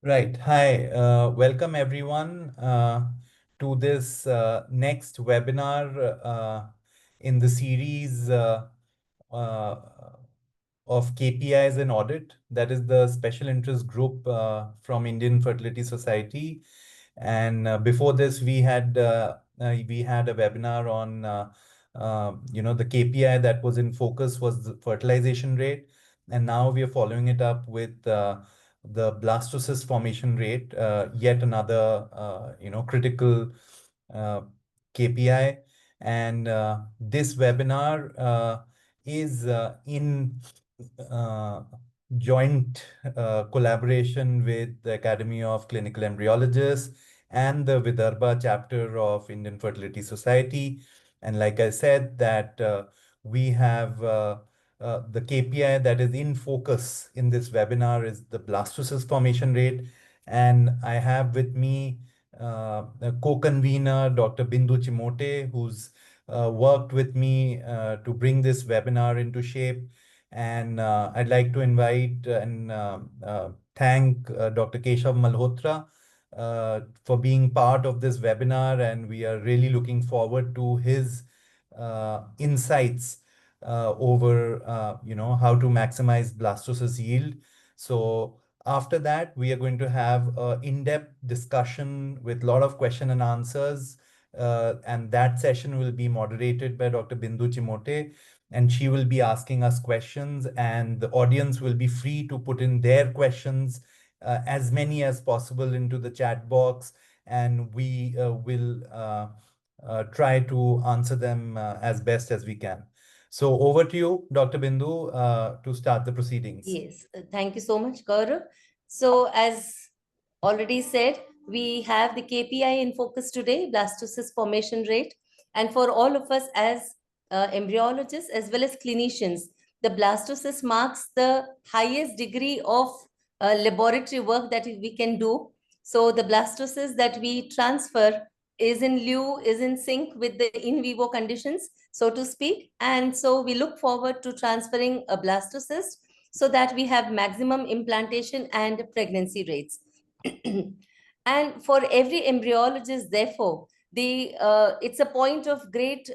Right. Hi. Welcome everyone to this next webinar in the series uh, of KPIs and audit. That is the special interest group from Indian Fertility Society. And before this, we had a webinar on the KPI that was in focus was the fertilization rate, and now we are following it up with the blastocyst formation rate, yet another critical uh, KPI. And this webinar is in uh, joint collaboration with the Academy of Clinical Embryologists and the Vidarbha Chapter of Indian Fertility Society. And like I said, that we have the KPI that is in focus in this webinar is the blastocyst formation rate. And I have with me a co-convener, Dr. Bindu Chimote, who's worked with me to bring this webinar into shape. And I'd like to invite and thank Dr. Keshav Malhotra for being part of this webinar. And we are really looking forward to his insights over how to maximize blastocyst yield. So after that, we are going to have an in-depth discussion with a lot of question and answers. And that session will be moderated by Dr. Bindu Chimote, and she will be asking us questions, and the audience will be free to put in their questions, as many as possible, into the chat box, and we will try to answer them as best as we can. So over to you, Dr. Bindu, to start the proceedings. Yes, thank you so much, Gaurav. So as already said, we have the KPI in focus today, blastocyst formation rate. And for all of us as embryologists as well as clinicians, the blastocyst marks the highest degree of laboratory work that we can do. So the blastocyst that we transfer is in sync with the in vivo conditions, so to speak. And so we look forward to transferring a blastocyst so that we have maximum implantation and pregnancy rates. And for every embryologist, therefore, it's a point of great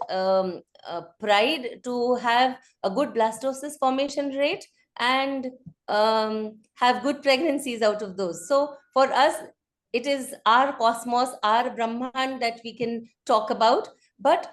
pride to have a good blastocyst formation rate and have good pregnancies out of those. So for us, it is our cosmos, our Brahman that we can talk about. But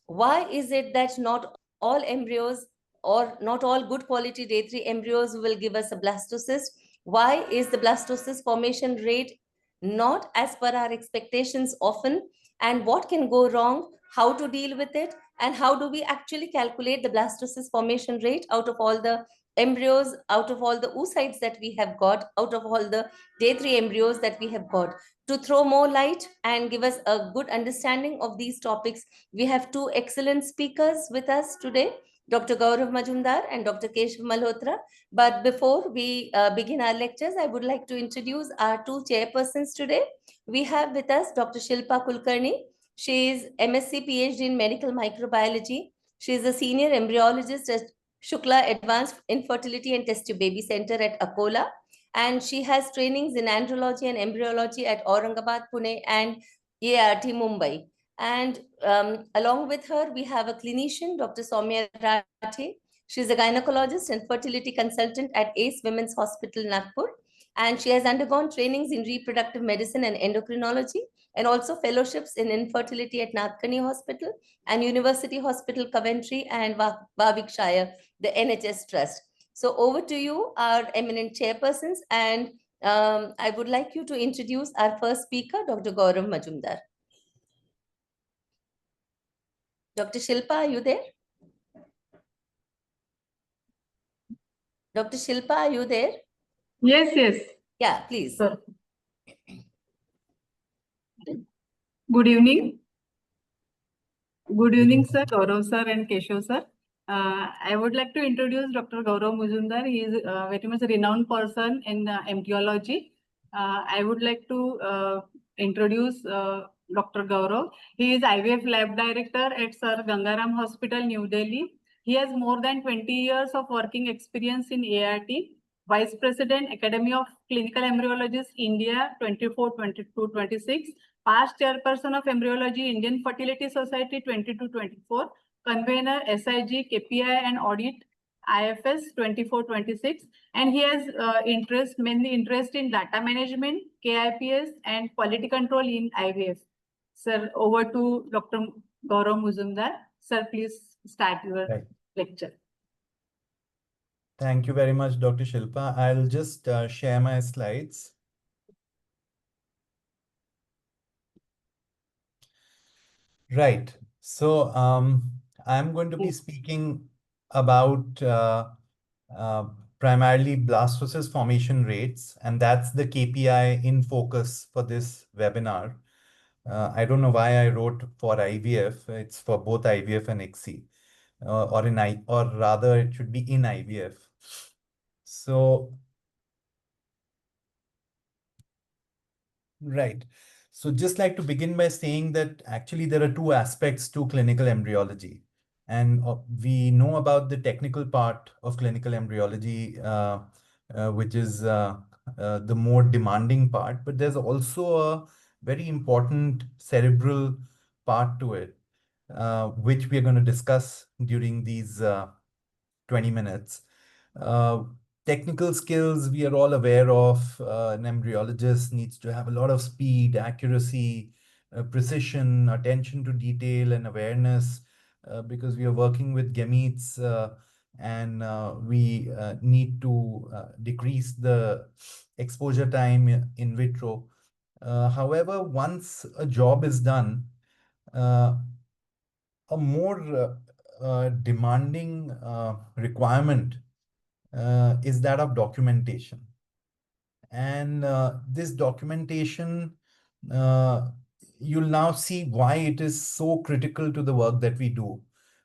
why is it that not all embryos or not all good quality day 3 embryos will give us a blastocyst? Why is the blastocyst formation rate not as per our expectations often? And what can go wrong? How to deal with it? And how do we actually calculate the blastocyst formation rate out of all the embryos, out of all the oocytes that we have got, out of all the day 3 embryos that we have got? To throw more light and give us a good understanding of these topics, we have two excellent speakers with us today, Dr. Gaurav Majumdar and Dr. Keshav Malhotra. But before we begin our lectures, I would like to introduce our two chairpersons today. We have with us Dr. Shilpa Kulkarni. She is MSc PhD in Medical Microbiology. She is a senior embryologist at Shukla Advanced Infertility and Test Tube Baby Center at Akola. And she has trainings in andrology and embryology at Aurangabad, Pune, and ART Mumbai. And along with her, we have a clinician, Dr. Soumya Rathe. She's a gynecologist and fertility consultant at ACE Women's Hospital, Nagpur. And she has undergone trainings in reproductive medicine and endocrinology, and also fellowships in infertility at Nadkani Hospital and University Hospital, Coventry, and Warwickshire, the NHS Trust. So over to you, our eminent chairpersons. And I would like you to introduce our first speaker, Dr. Gaurav Majumdar. Dr. Shilpa, are you there? Dr. Shilpa, are you there? Yes, yes. Yeah, please. Sir. Good evening. Good evening, sir, Gaurav sir and Keshav sir. I would like to introduce Dr. Gaurav Majumdar. He is a very much renowned person in embryology. I would like to introduce Dr. Gaurav. He is IVF Lab Director at Sir Gangaram Hospital, New Delhi. He has more than 20 years of working experience in ART. Vice President, Academy of Clinical Embryologists, India, 24, 22, 26. Past Chairperson of Embryology, Indian Fertility Society, 22, 24. Convener, SIG KPI and Audit, IFS, 24, 26. And he has mainly interest in data management, KIPS, and quality control in IVF. Sir, over to Dr. Gaurav Muzumdar. Sir, please start your lecture. Thank you very much, Dr. Shilpa. I'll just share my slides. Right. So I'm going to be speaking about primarily blastocyst formation rates, and that's the KPI in focus for this webinar. I don't know why I wrote for IVF. It's for both IVF and ICSI, or rather it should be in IVF. So, right. So just like to begin by saying that actually there are two aspects to clinical embryology. And we know about the technical part of clinical embryology, which is the more demanding part, but there's also a very important cerebral part to it, which we are going to discuss during these 20 minutes. Uh, Technical skills we are all aware of. An embryologist needs to have a lot of speed, accuracy, precision, attention to detail, and awareness, because we are working with gametes, and we need to decrease the exposure time in vitro. However, once a job is done, a more demanding requirement is that of documentation. And this documentation, you'll now see why it is so critical to the work that we do.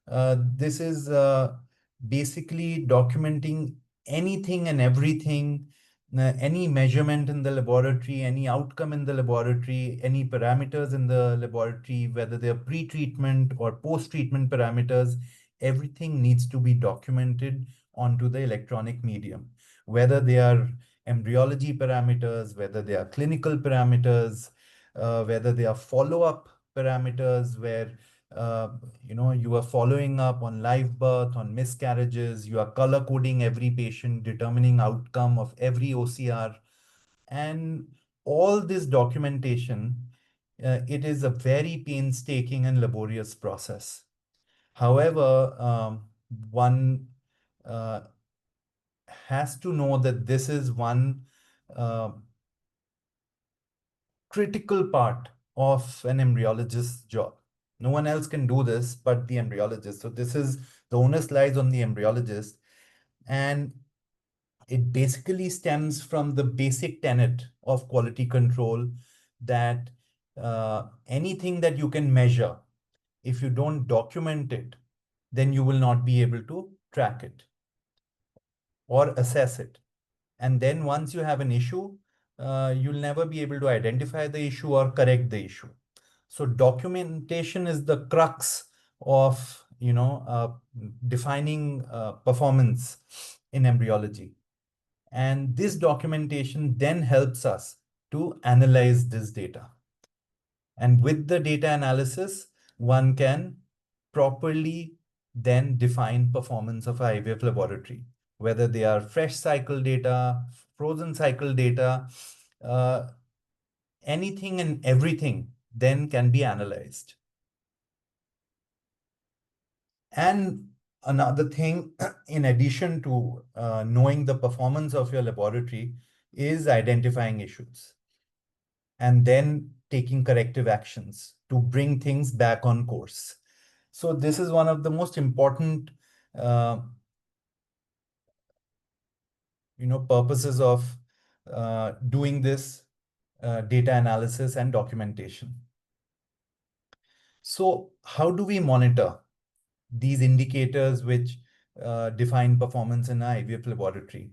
This is basically documenting anything and everything, any measurement in the laboratory, any outcome in the laboratory, any parameters in the laboratory, whether they're pre-treatment or post-treatment parameters, everything needs to be documented onto the electronic medium, whether they are embryology parameters, whether they are clinical parameters, whether they are follow-up parameters where you are following up on live birth, on miscarriages, you are color coding every patient, determining outcome of every OCR, and all this documentation, it is a very painstaking and laborious process. However, one has to know that this is one uh, critical part of an embryologist's job. No one else can do this but the embryologist. So this is, the onus lies on the embryologist. And it basically stems from the basic tenet of quality control that anything that you can measure, if you don't document it, then you will not be able to track it or assess it. And then once you have an issue, you'll never be able to identify the issue or correct the issue. So documentation is the crux of, defining performance in embryology. And this documentation then helps us to analyze this data. And with the data analysis, one can properly then define performance of IVF laboratory, whether they are fresh cycle data, frozen cycle data, anything and everything then can be analyzed. And another thing, in addition to knowing the performance of your laboratory, is identifying issues and then taking corrective actions to bring things back on course. So this is one of the most important purposes of doing this data analysis and documentation. So how do we monitor these indicators which define performance in our IVF laboratory?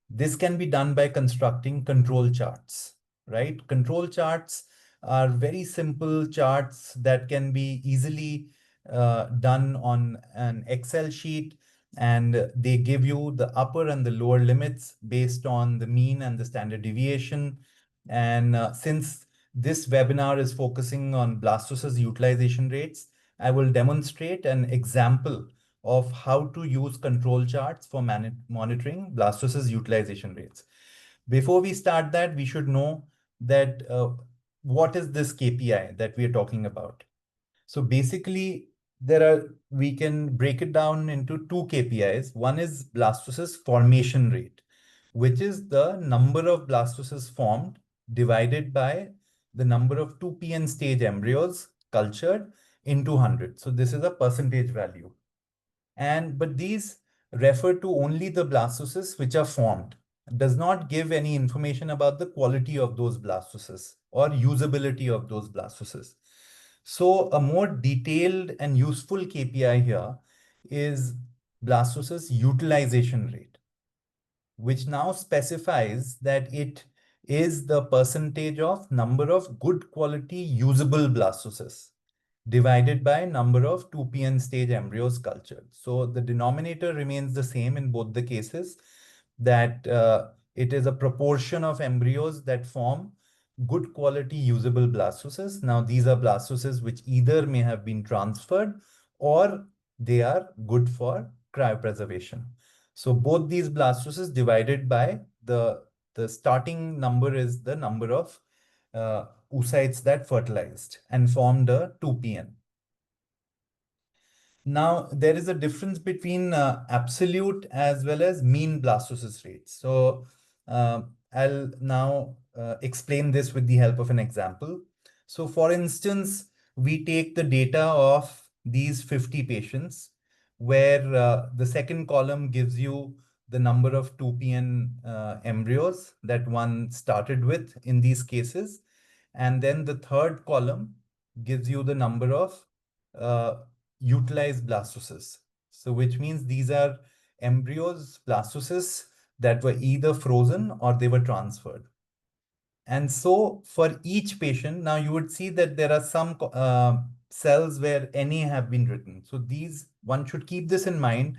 This can be done by constructing control charts, right? Control charts are very simple charts that can be easily done on an Excel sheet. and they give you the upper and the lower limits based on the mean and the standard deviation. And since this webinar is focusing on blastocyst utilization rates, I will demonstrate an example of how to use control charts for monitoring blastocyst utilization rates. Before we start that, we should know that what is this KPI that we are talking about. So basically, we can break it down into two KPIs. One is blastocyst formation rate, which is the number of blastocysts formed divided by the number of 2PN stage embryos cultured into 100. So this is a percentage value. But these refer to only the blastocysts which are formed. It does not give any information about the quality of those blastocysts or usability of those blastocysts. So a more detailed and useful KPI here is blastocyst utilization rate, which now specifies that it is the percentage of number of good quality usable blastocysts divided by number of 2PN stage embryos cultured. So the denominator remains the same in both the cases, that it is a proportion of embryos that form good quality usable blastocysts. Now these are blastocysts which either may have been transferred or they are good for cryopreservation. So both these blastocysts divided by the starting number is the number of oocytes that fertilized and formed a 2PN. Now, there is a difference between absolute as well as mean blastocyst rates. So I'll now explain this with the help of an example. So for instance, we take the data of these 50 patients where the second column gives you the number of 2PN embryos that one started with in these cases. And then the third column gives you the number of utilized blastocysts. So which means these are embryos, blastocysts that were either frozen or they were transferred. And so for each patient, now you would see that there are some cells where NA have been written. So these, one should keep this in mind,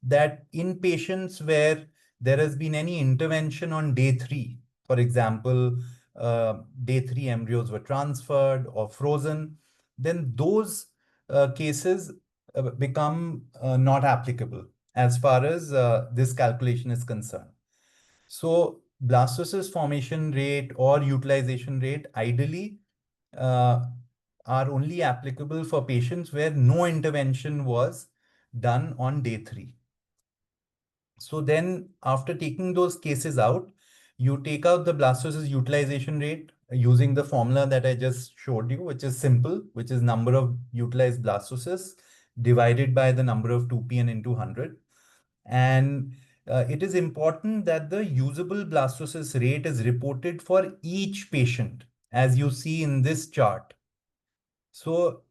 that in patients where there has been any intervention on day 3, for example, day 3 embryos were transferred or frozen, then those cases become not applicable as far as this calculation is concerned. So blastocyst formation rate or utilization rate ideally are only applicable for patients where no intervention was done on day 3. So then after taking those cases out, you take out the blastocyst utilization rate using the formula that I just showed you, which is simple, which is number of utilized blastocysts divided by the number of 2PN into 100. And it is important that the usable blastocyst rate is reported for each patient, as you see in this chart. So,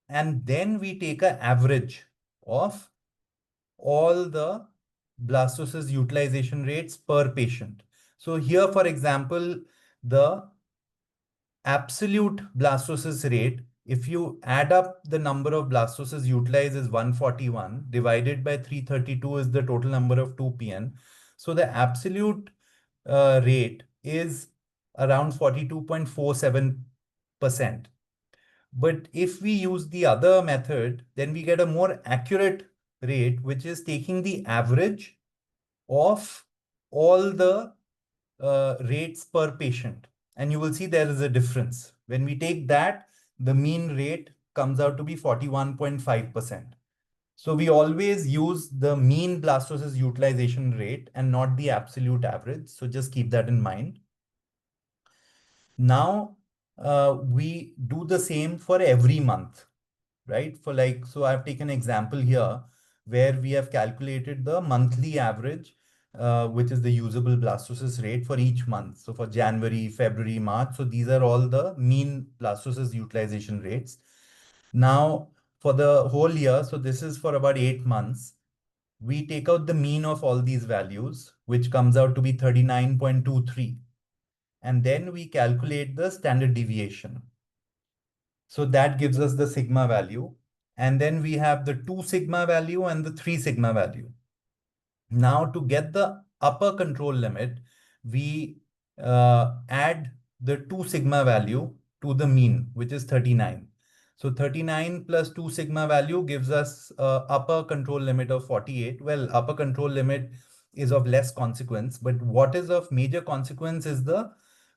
and then we take an average of all the blastocyst utilization rates per patient. So here, for example, the absolute blastocyst rate, if you add up the number of blastocysts utilized is 141, divided by 332 is the total number of 2PN. So the absolute rate is around 42.47%. But if we use the other method, then we get a more accurate rate, which is taking the average of all the rates per patient. And you will see there is a difference. When we take that, the mean rate comes out to be 41.5%. So we always use the mean blastocyst utilization rate and not the absolute average. So just keep that in mind. Now we do the same for every month, right? So I've taken an example here where we have calculated the monthly average, which is the usable blastocyst rate for each month. So for January, February, March. So these are all the mean blastocyst utilization rates. Now for the whole year, so this is for about 8 months, we take out the mean of all these values, which comes out to be 39.23. And then we calculate the standard deviation. So that gives us the sigma value. And then we have the 2 sigma value and the 3 sigma value. Now to get the upper control limit, we add the 2 sigma value to the mean, which is 39. So 39 plus 2 sigma value gives us upper control limit of 48. Well, upper control limit is of less consequence, but what is of major consequence is the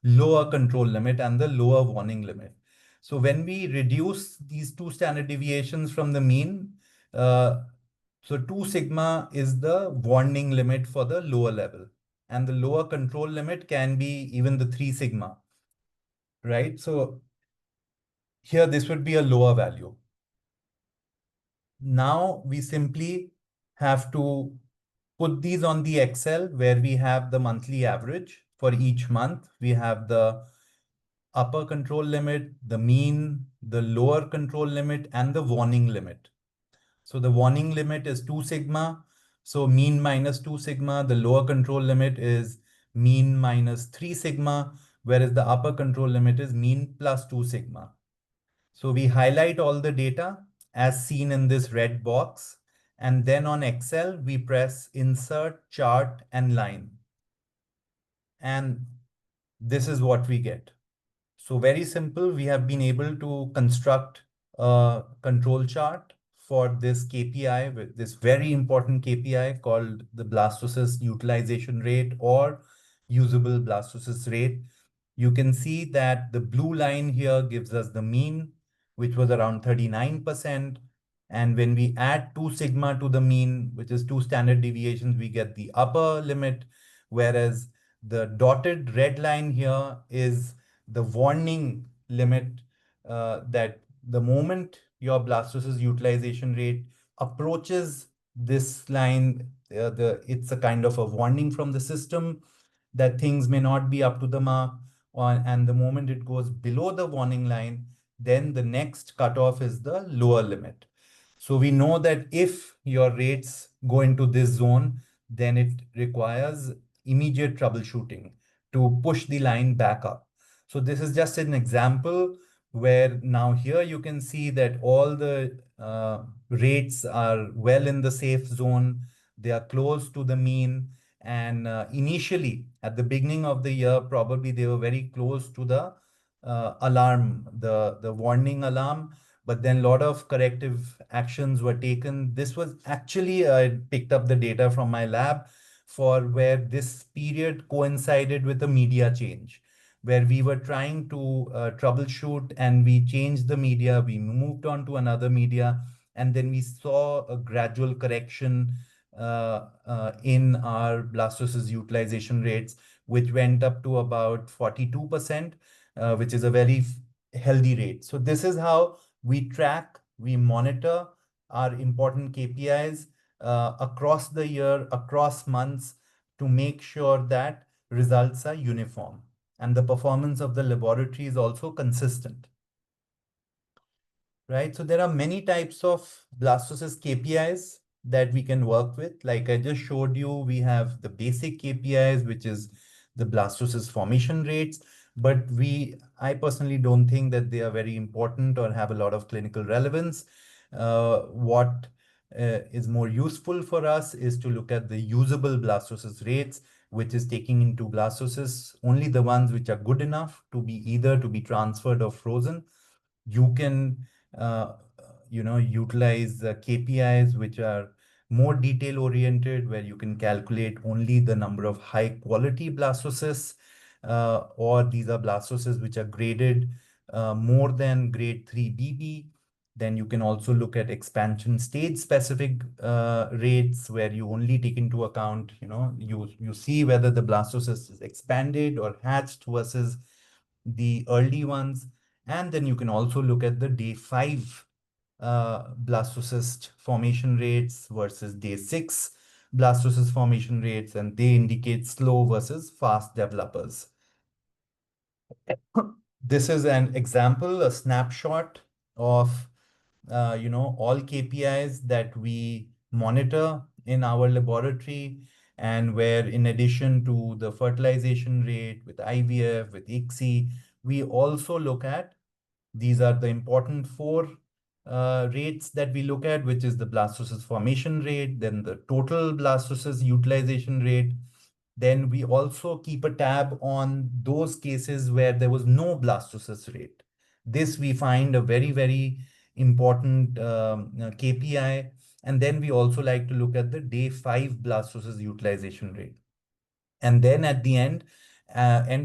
lower control limit and the lower warning limit. So when we reduce these 2 standard deviations from the mean, so 2 sigma is the warning limit for the lower level, and the lower control limit can be even the 3 sigma, right? So here this would be a lower value. Now we simply have to put these on the Excel where we have the monthly average for each month. We have the upper control limit, the mean, the lower control limit, and the warning limit. So the warning limit is 2 sigma. So mean minus 2 sigma. The lower control limit is mean minus 3 sigma, whereas the upper control limit is mean plus 2 sigma. So we highlight all the data as seen in this red box. And then on Excel, we press insert chart and line. And this is what we get. So very simple, we have been able to construct a control chart for this KPI, with this very important KPI called the blastocyst utilization rate or usable blastocyst rate. You can see that the blue line here gives us the mean, which was around 39%. And when we add 2 sigma to the mean, which is 2 standard deviations, we get the upper limit, whereas the dotted red line here is the warning limit, that the moment your blastocyst utilization rate approaches this line, it's a kind of a warning from the system that things may not be up to the mark. And the moment it goes below the warning line, then the next cutoff is the lower limit. So we know that if your rates go into this zone, then it requires immediate troubleshooting to push the line back up. So this is just an example where now here you can see that all the rates are well in the safe zone. They are close to the mean. And initially, at the beginning of the year, probably they were very close to the alarm, the warning alarm. But then a lot of corrective actions were taken. This was actually, I picked up the data from my lab for where this period coincided with a media change, where we were trying to troubleshoot and we changed the media, we moved on to another media, and then we saw a gradual correction in our blastocyst utilization rates, which went up to about 42%, which is a very healthy rate. So this is how we track, we monitor our important KPIs across the year, across months, to make sure that results are uniform and the performance of the laboratory is also consistent. Right? So there are many types of blastocyst KPIs that we can work with. Like I just showed you, we have the basic KPIs, which is the blastocyst formation rates. But I personally don't think that they are very important or have a lot of clinical relevance. What is more useful for us is to look at the usable blastocyst rates, which is taking into blastocysts only the ones which are good enough to be either to be transferred or frozen. You can utilize KPIs which are more detail oriented, where you can calculate only the number of high quality blastocysts, or these are blastocysts which are graded more than grade 3 BB. Then you can also look at expansion stage specific rates, where you only take into account, you see whether the blastocyst is expanded or hatched versus the early ones. And then you can also look at the day 5 blastocyst formation rates versus day 6 blastocyst formation rates, and they indicate slow versus fast developers. This is an example, a snapshot of all KPIs that we monitor in our laboratory, and where in addition to the fertilization rate with IVF, with ICSI, we also look at, these are the important 4 rates that we look at, which is the blastocyst formation rate, then the total blastocyst utilization rate. Then we also keep a tab on those cases where there was no blastocyst rate. This we find a very, very important KPI. And then we also like to look at the day 5 blastocyst utilization rate. And then at the end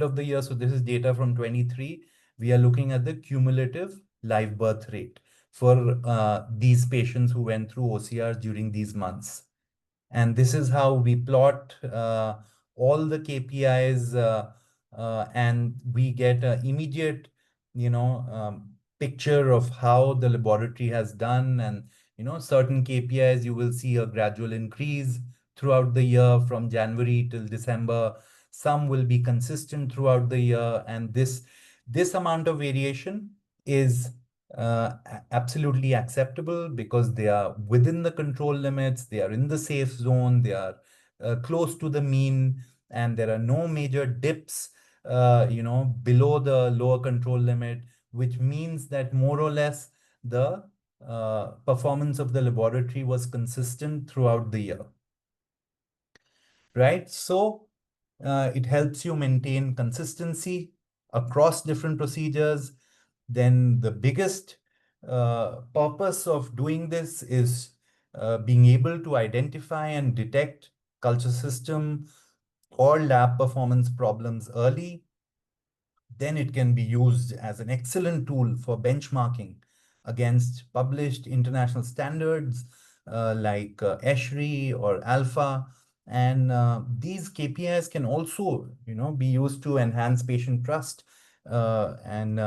of the year, so this is data from 23, we are looking at the cumulative live birth rate for these patients who went through OCRs during these months. And this is how we plot all the KPIs, and we get an immediate, picture of how the laboratory has done. And, certain KPIs, you will see a gradual increase throughout the year from January till December. Some will be consistent throughout the year. And this amount of variation is absolutely acceptable because they are within the control limits, they are in the safe zone, they are close to the mean, and there are no major dips, below the lower control limit, which means that more or less the performance of the laboratory was consistent throughout the year. Right? So it helps you maintain consistency across different procedures. Then the biggest purpose of doing this is being able to identify and detect culture system or lab performance problems early. Then it can be used as an excellent tool for benchmarking against published international standards like ESHRI or Alpha. And these KPIs can also, be used to enhance patient trust. And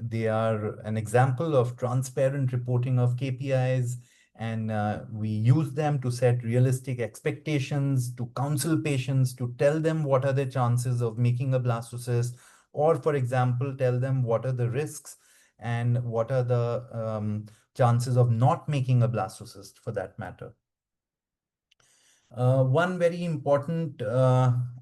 they are an example of transparent reporting of KPIs. And we use them to set realistic expectations, to counsel patients, to tell them what are the chances of making a blastocyst, or for example, tell them what are the risks and what are the chances of not making a blastocyst for that matter. One very important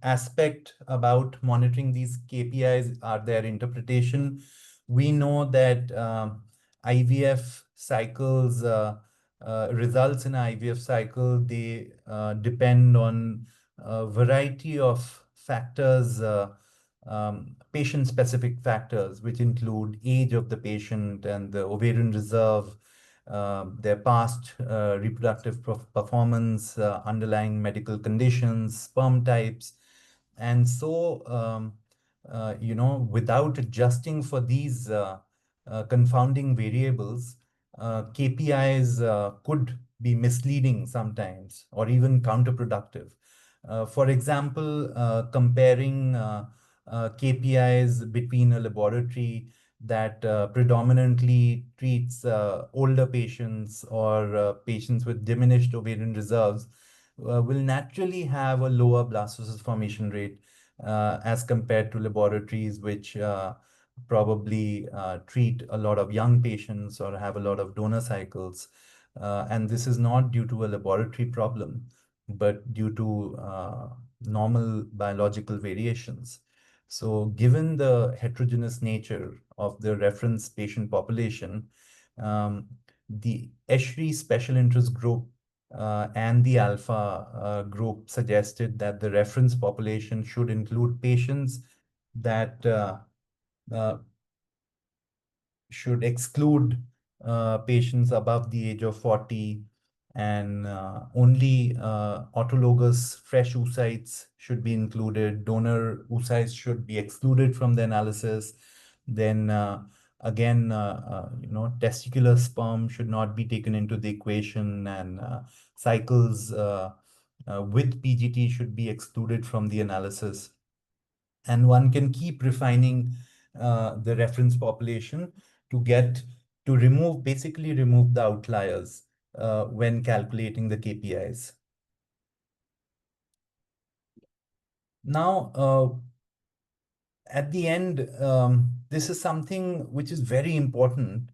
aspect about monitoring these KPIs are their interpretation. We know that IVF cycles, results in IVF cycle, they depend on a variety of factors, patient-specific factors, which include age of the patient and the ovarian reserve, their past reproductive performance, underlying medical conditions, sperm types. And so, without adjusting for these confounding variables, KPIs could be misleading sometimes or even counterproductive. For example, comparing KPIs between a laboratory that predominantly treats older patients or patients with diminished ovarian reserves will naturally have a lower blastocyst formation rate as compared to laboratories which probably treat a lot of young patients or have a lot of donor cycles. And this is not due to a laboratory problem, but due to normal biological variations. So given the heterogeneous nature of the reference patient population, the ESHRI special interest group and the alpha group suggested that the reference population should include patients that uh, should exclude patients above the age of 40, and only autologous fresh oocytes should be included. Donor oocytes should be excluded from the analysis. Then again, testicular sperm should not be taken into the equation, and cycles with PGT should be excluded from the analysis. And one can keep refining the reference population to basically remove the outliers when calculating the KPIs. Now, at the end, this is something which is very important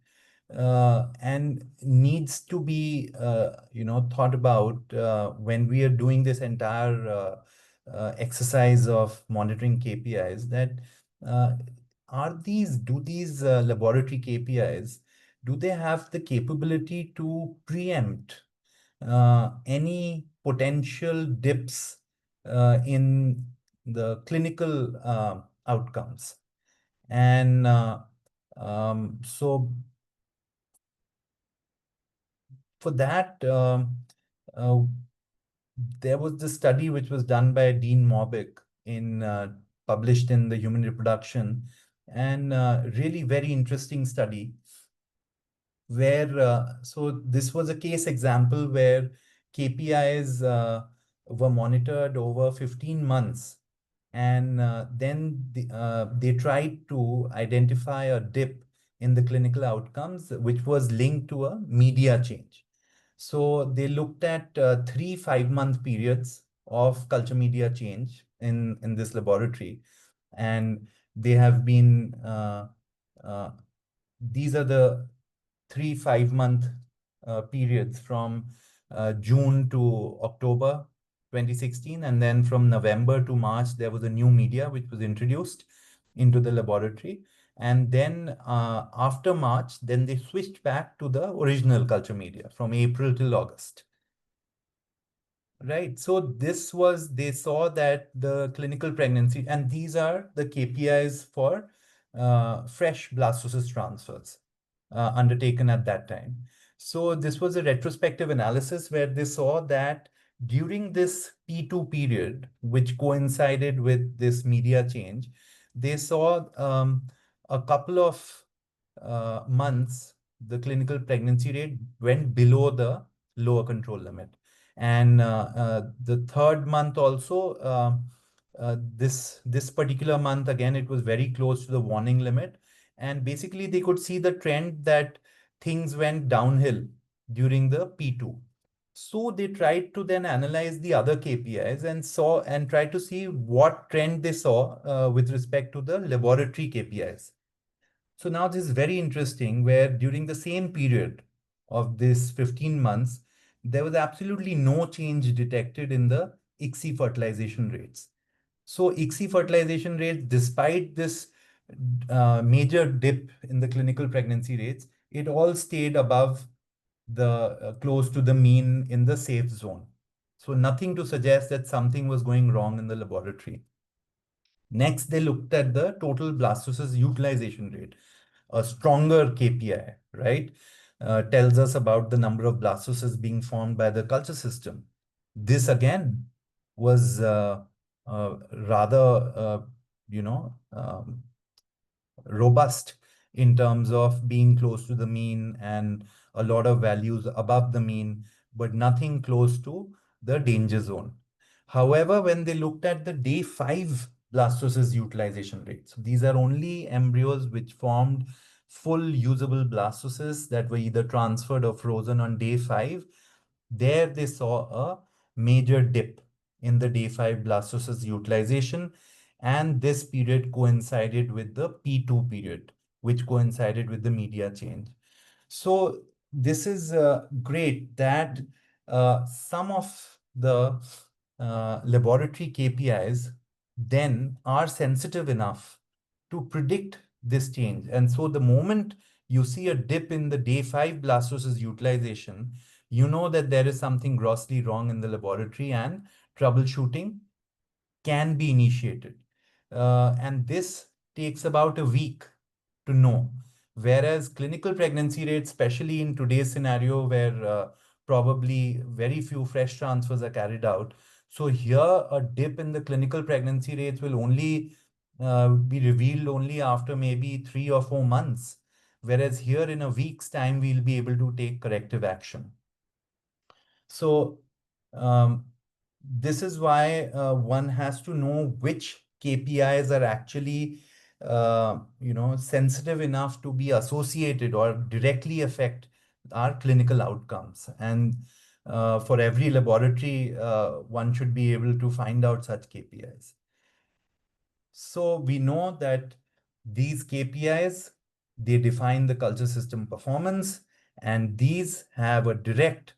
and needs to be, thought about when we are doing this entire exercise of monitoring KPIs. That do these laboratory KPIs do they have the capability to preempt any potential dips in the clinical outcomes? And so for that, uh, there was this study which was done by Dean Morbick in published in the Human Reproduction, and really very interesting study where so this was a case example where KPIs were monitored over 15 months, and they tried to identify a dip in the clinical outcomes which was linked to a media change. So they looked at 3 5-month periods of culture media change in this laboratory, and they have been uh, these are the 3 5-month periods from June to October 2016, and then from November to March there was a new media which was introduced into the laboratory, and then after March then they switched back to the original culture media from April till August. Right. So this was, they saw that the clinical pregnancy, and these are the KPIs for fresh blastocyst transfers undertaken at that time. So this was a retrospective analysis where they saw that during this P2 period, which coincided with this media change, they saw a couple of months, the clinical pregnancy rate went below the lower control limit. And the third month also, this particular month, again, it was very close to the warning limit. And basically, they could see the trend that things went downhill during the P2. So they tried to then analyze the other KPIs and tried to see what trend they saw with respect to the laboratory KPIs. So now this is very interesting, where during the same period of this 15 months, there was absolutely no change detected in the ICSI fertilization rates. So ICSI fertilization rates, despite this major dip in the clinical pregnancy rates, it all stayed above the close to the mean in the safe zone. So nothing to suggest that something was going wrong in the laboratory. Next, they looked at the total blastocyst utilization rate, a stronger KPI, right? Tells us about the number of blastocysts being formed by the culture system. This again was rather, you know, robust in terms of being close to the mean and a lot of values above the mean, but nothing close to the danger zone. However, when they looked at the day 5 blastocyst utilization rates, these are only embryos which formed full usable blastocysts that were either transferred or frozen on day 5. There they saw a major dip in the day 5 blastocyst utilization, and this period coincided with the P2 period, which coincided with the media change. So this is great that some of the laboratory KPIs then are sensitive enough to predict this change. And so the moment you see a dip in the day 5 blastocyst utilization, you know that there is something grossly wrong in the laboratory and troubleshooting can be initiated. And this takes about a week to know. Whereas clinical pregnancy rates, especially in today's scenario where probably very few fresh transfers are carried out, so here a dip in the clinical pregnancy rates will only be revealed only after maybe 3 or 4 months. Whereas here in a week's time, we'll be able to take corrective action. So this is why one has to know which KPIs are actually sensitive enough to be associated or directly affect our clinical outcomes. And for every laboratory, one should be able to find out such KPIs. So we know that these KPIs, they define the culture system performance, and these have a direct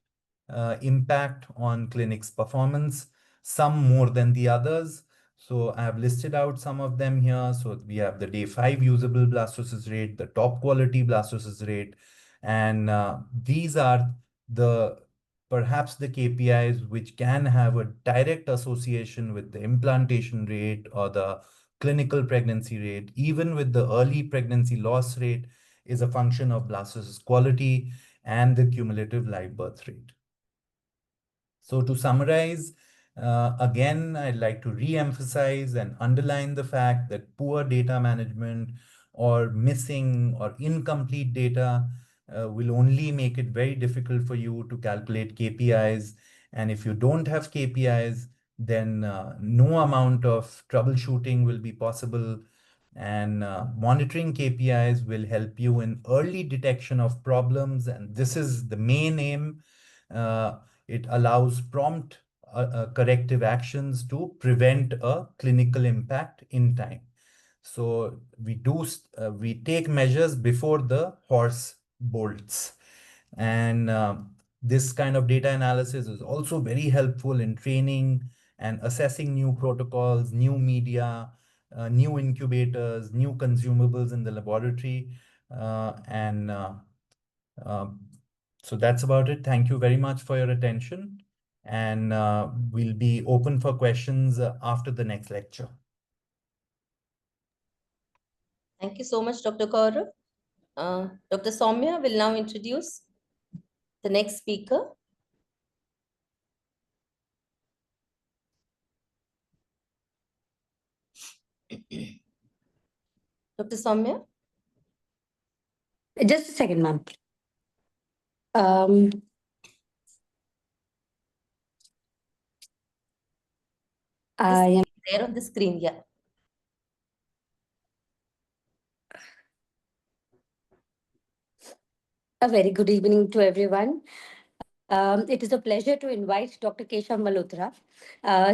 impact on clinics performance, some more than the others. So I have listed out some of them here. So we have the day 5 usable blastocyst rate, the top quality blastocyst rate, And these are the perhaps the KPIs which can have a direct association with the implantation rate or the clinical pregnancy rate, even with the early pregnancy loss rate, is a function of blastocyst quality and the cumulative live birth rate. So to summarize, again, I'd like to re-emphasize and underline the fact that poor data management or missing or incomplete data will only make it very difficult for you to calculate KPIs. And if you don't have KPIs, then no amount of troubleshooting will be possible. And monitoring KPIs will help you in early detection of problems. And this is the main aim. Uh, it allows prompt corrective actions to prevent a clinical impact in time. So we take measures before the horse bolts. And this kind of data analysis is also very helpful in training and assessing new protocols, new media, new incubators, new consumables in the laboratory. And um, so that's about it. Thank you very much for your attention. And we'll be open for questions after the next lecture. Thank you so much, Dr. Gaurav. Dr. Soumya will now introduce the next speaker. Dr. Soumya? Just a second, ma'am. Um, I am There on the screen, yeah. a very good evening to everyone. It is a pleasure to invite Dr. Keshav Malhotra.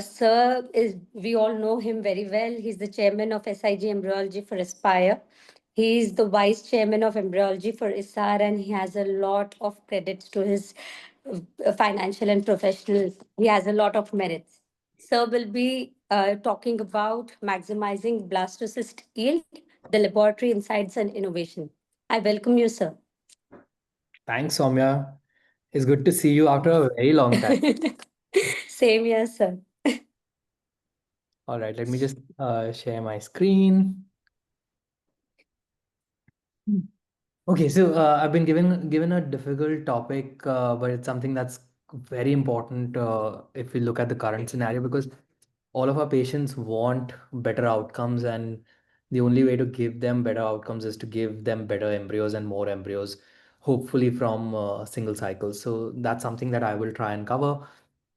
Sir, we all know him very well. He's the chairman of SIG Embryology for Aspire. He is the vice chairman of embryology for ISAR, and he has a lot of credits to his financial and professional. He has a lot of merits. Sir will be talking about maximizing blastocyst yield, the laboratory insights and innovation. I welcome you, sir. Thanks, Soumya. It's good to see you after a very long time. Same here, sir. All right, let me just share my screen. Okay, so I've been given a difficult topic, but it's something that's very important if we look at the current scenario, because all of our patients want better outcomes, and the only way to give them better outcomes is to give them better embryos and more embryos, hopefully from single cycles. So that's something that I will try and cover.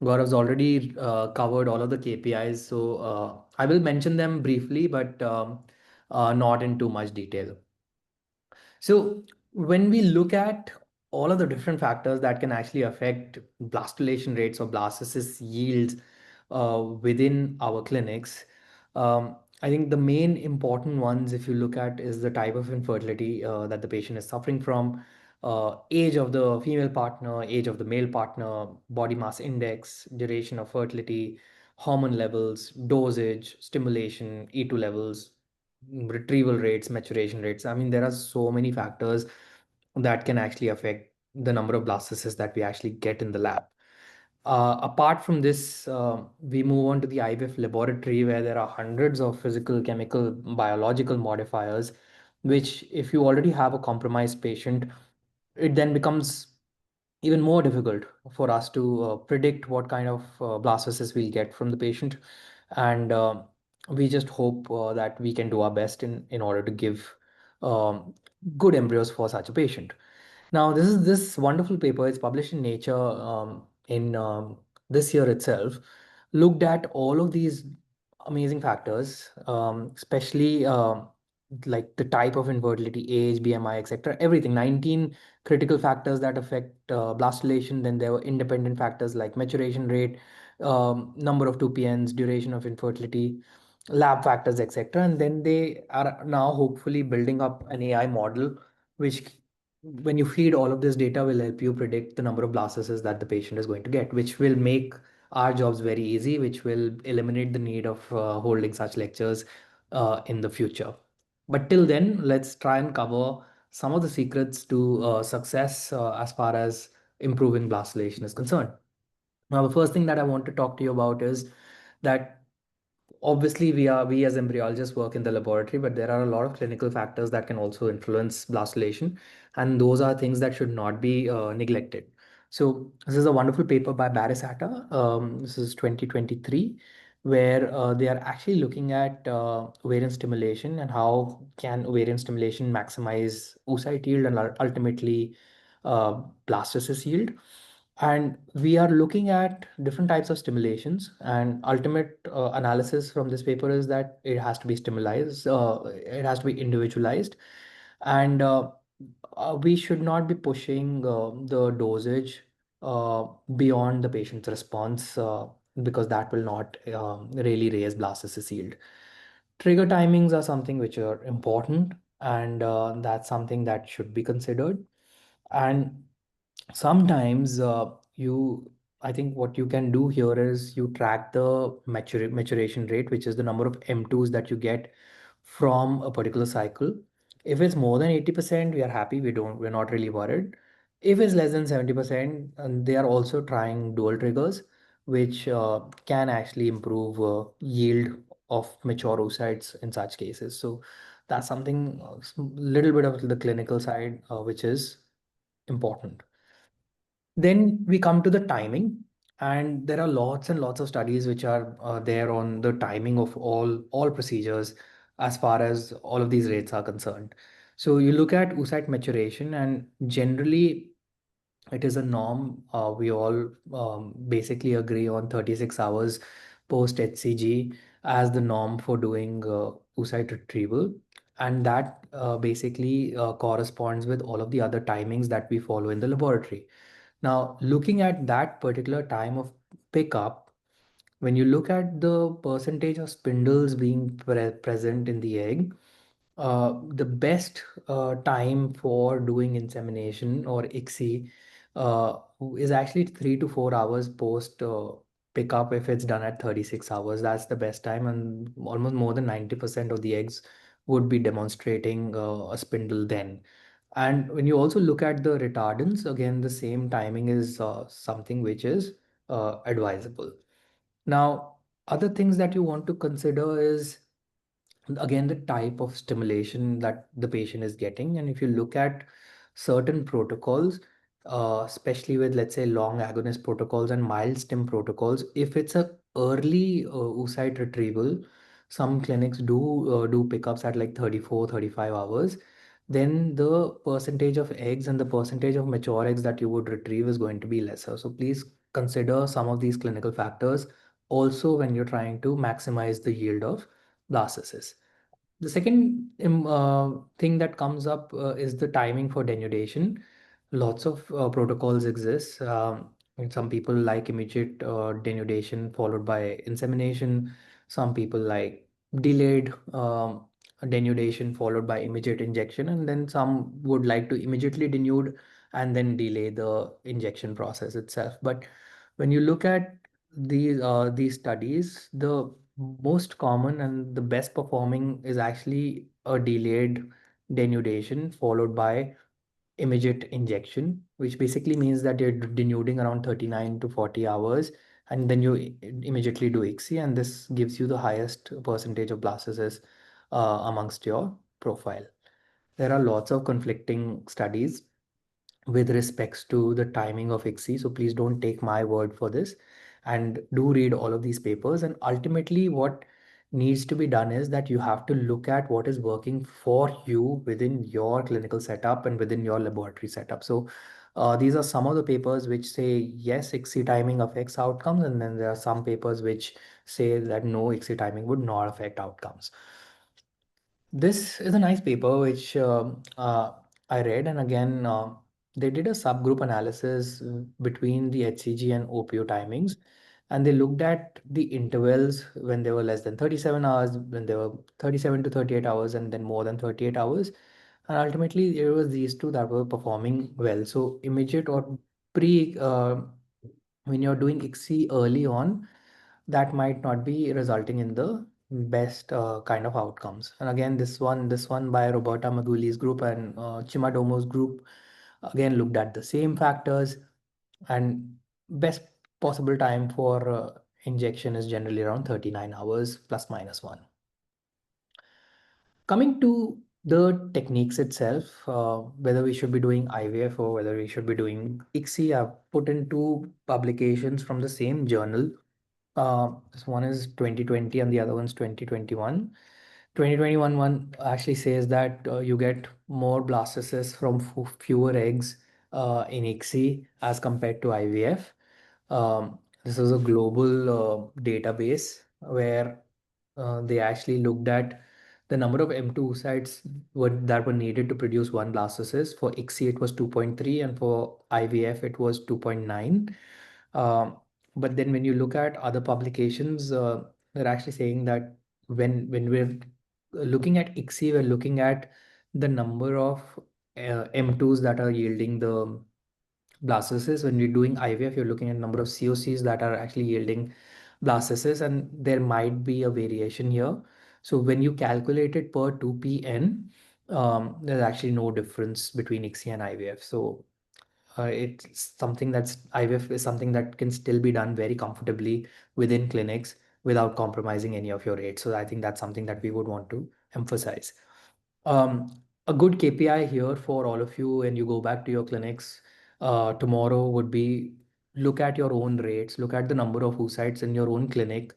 Gaurav's already covered all of the KPIs, so I will mention them briefly, but not in too much detail. So when we look at all of the different factors that can actually affect blastulation rates or blastocyst yields within our clinics, I think the main important ones, if you look at, is the type of infertility that the patient is suffering from, age of the female partner, age of the male partner, body mass index, duration of fertility, hormone levels, dosage, stimulation, E2 levels, retrieval rates, maturation rates. I mean, there are so many factors that can actually affect the number of blastocysts that we actually get in the lab. Apart from this, we move on to the IVF laboratory, where there are hundreds of physical, chemical, biological modifiers, which, if you already have a compromised patient, it then becomes even more difficult for us to predict what kind of blastocysts we'll get from the patient. And we just hope that we can do our best in order to give um, good embryos for such a patient. Now, this wonderful paper. It's published in Nature in this year itself. Looked at all of these amazing factors, especially like the type of infertility, age, BMI, etc. Everything. 19 critical factors that affect blastulation. Then there were independent factors like maturation rate, number of 2PNs, duration of infertility, lab factors, etc. And then they are now hopefully building up an AI model, which, when you feed all of this data, will help you predict the number of blastocysts that the patient is going to get, which will make our jobs very easy, which will eliminate the need of holding such lectures in the future. But till then, let's try and cover some of the secrets to success as far as improving blast dilation is concerned. Now, the first thing that I want to talk to you about is that obviously we as embryologists work in the laboratory, but there are a lot of clinical factors that can also influence blast dilation, and those are things that should not be neglected. So this is a wonderful paper by Barisata. This is 2023, where they are actually looking at ovarian stimulation and how can ovarian stimulation maximize oocyte yield and ultimately blastocyst yield. And we are looking at different types of stimulations, and ultimate analysis from this paper is that it has to be stimulized, it has to be individualized, and we should not be pushing the dosage beyond the patient's response, because that will not really raise blastocyst yield. Trigger timings are something which are important, and that's something that should be considered. And sometimes I think what you can do here is you track the maturation rate, which is the number of M2s that you get from a particular cycle. If it's more than 80%, we are happy. We're not really worried. If it's less than 70%, and they are also trying dual triggers, which can actually improve yield of mature oocytes in such cases. So that's something, little bit of the clinical side, which is important. Then we come to the timing, and there are lots and lots of studies which are there on the timing of all procedures as far as all of these rates are concerned. So you look at oocyte maturation, and generally it is a norm. We all basically agree on 36 hours post HCG as the norm for doing oocyte retrieval. And that basically corresponds with all of the other timings that we follow in the laboratory. Now, looking at that particular time of pickup, when you look at the percentage of spindles being present in the egg, the best time for doing insemination or ICSI is actually 3 to 4 hours post pickup if it's done at 36 hours. That's the best time, and almost more than 90% of the eggs would be demonstrating a spindle then. And when you also look at the retardants, again, the same timing is something which is advisable. Now, other things that you want to consider is again the type of stimulation that the patient is getting. And if you look at certain protocols, especially with, let's say, long agonist protocols and mild stim protocols, if it's a early oocyte retrieval, some clinics do pickups at like 34, 35 hours, then the percentage of eggs and the percentage of mature eggs that you would retrieve is going to be lesser. So please consider some of these clinical factors also when you're trying to maximize the yield of blastocysts. The second thing that comes up is the timing for denudation. Lots of protocols exist. And some people like immediate denudation followed by insemination. Some people like delayed denudation followed by immediate injection, and then some would like to immediately denude and then delay the injection process itself. But when you look at these studies, the most common and the best performing is actually a delayed denudation followed by immediate injection, which basically means that you're denuding around 39 to 40 hours, and then you immediately do ICSI, and this gives you the highest percentage of blastocysts amongst your profile. There are lots of conflicting studies with respects to the timing of ICSI. So please don't take my word for this, and do read all of these papers. And ultimately, what needs to be done is that you have to look at what is working for you within your clinical setup and within your laboratory setup. So these are some of the papers which say yes, ICSI timing affects outcomes, and then there are some papers which say that no, ICSI timing would not affect outcomes. This is a nice paper which I read, and again, they did a subgroup analysis between the HCG and OPO timings, and they looked at the intervals when they were less than 37 hours, when they were 37 to 38 hours, and then more than 38 hours. And ultimately, it was these two that were performing well. So, immediate or pre, when you're doing ICSI early on, that might not be resulting in the best kind of outcomes. And again, this one by Roberta Maguli's group and Chimadomo's group again looked at the same factors, and best possible time for injection is generally around 39 hours plus minus one. Coming to the techniques itself, whether we should be doing IVF or whether we should be doing ICSI, I've put in two publications from the same journal. This one is 2020 and the other one's 2021. 2021 one actually says that you get more blastocysts from fewer eggs in ICSI as compared to IVF. This is a global database where they actually looked at the number of M2 sites that were needed to produce one blastocyst. For ICSI, it was 2.3, and for IVF, it was 2.9. But then when you look at other publications, they're actually saying that when we're looking at ICSI, we're looking at the number of M2s that are yielding the blastocysts. When you're doing IVF, you're looking at number of COCs that are actually yielding blastocysts, and there might be a variation here. So when you calculate it per 2PN, there's actually no difference between ICSI and IVF. So it's something that's IVF is something that can still be done very comfortably within clinics without compromising any of your rates. So I think that's something that we would want to emphasize. Um, a good KPI here for all of you when you go back to your clinics tomorrow would be look at your own rates, look at the number of oocytes in your own clinic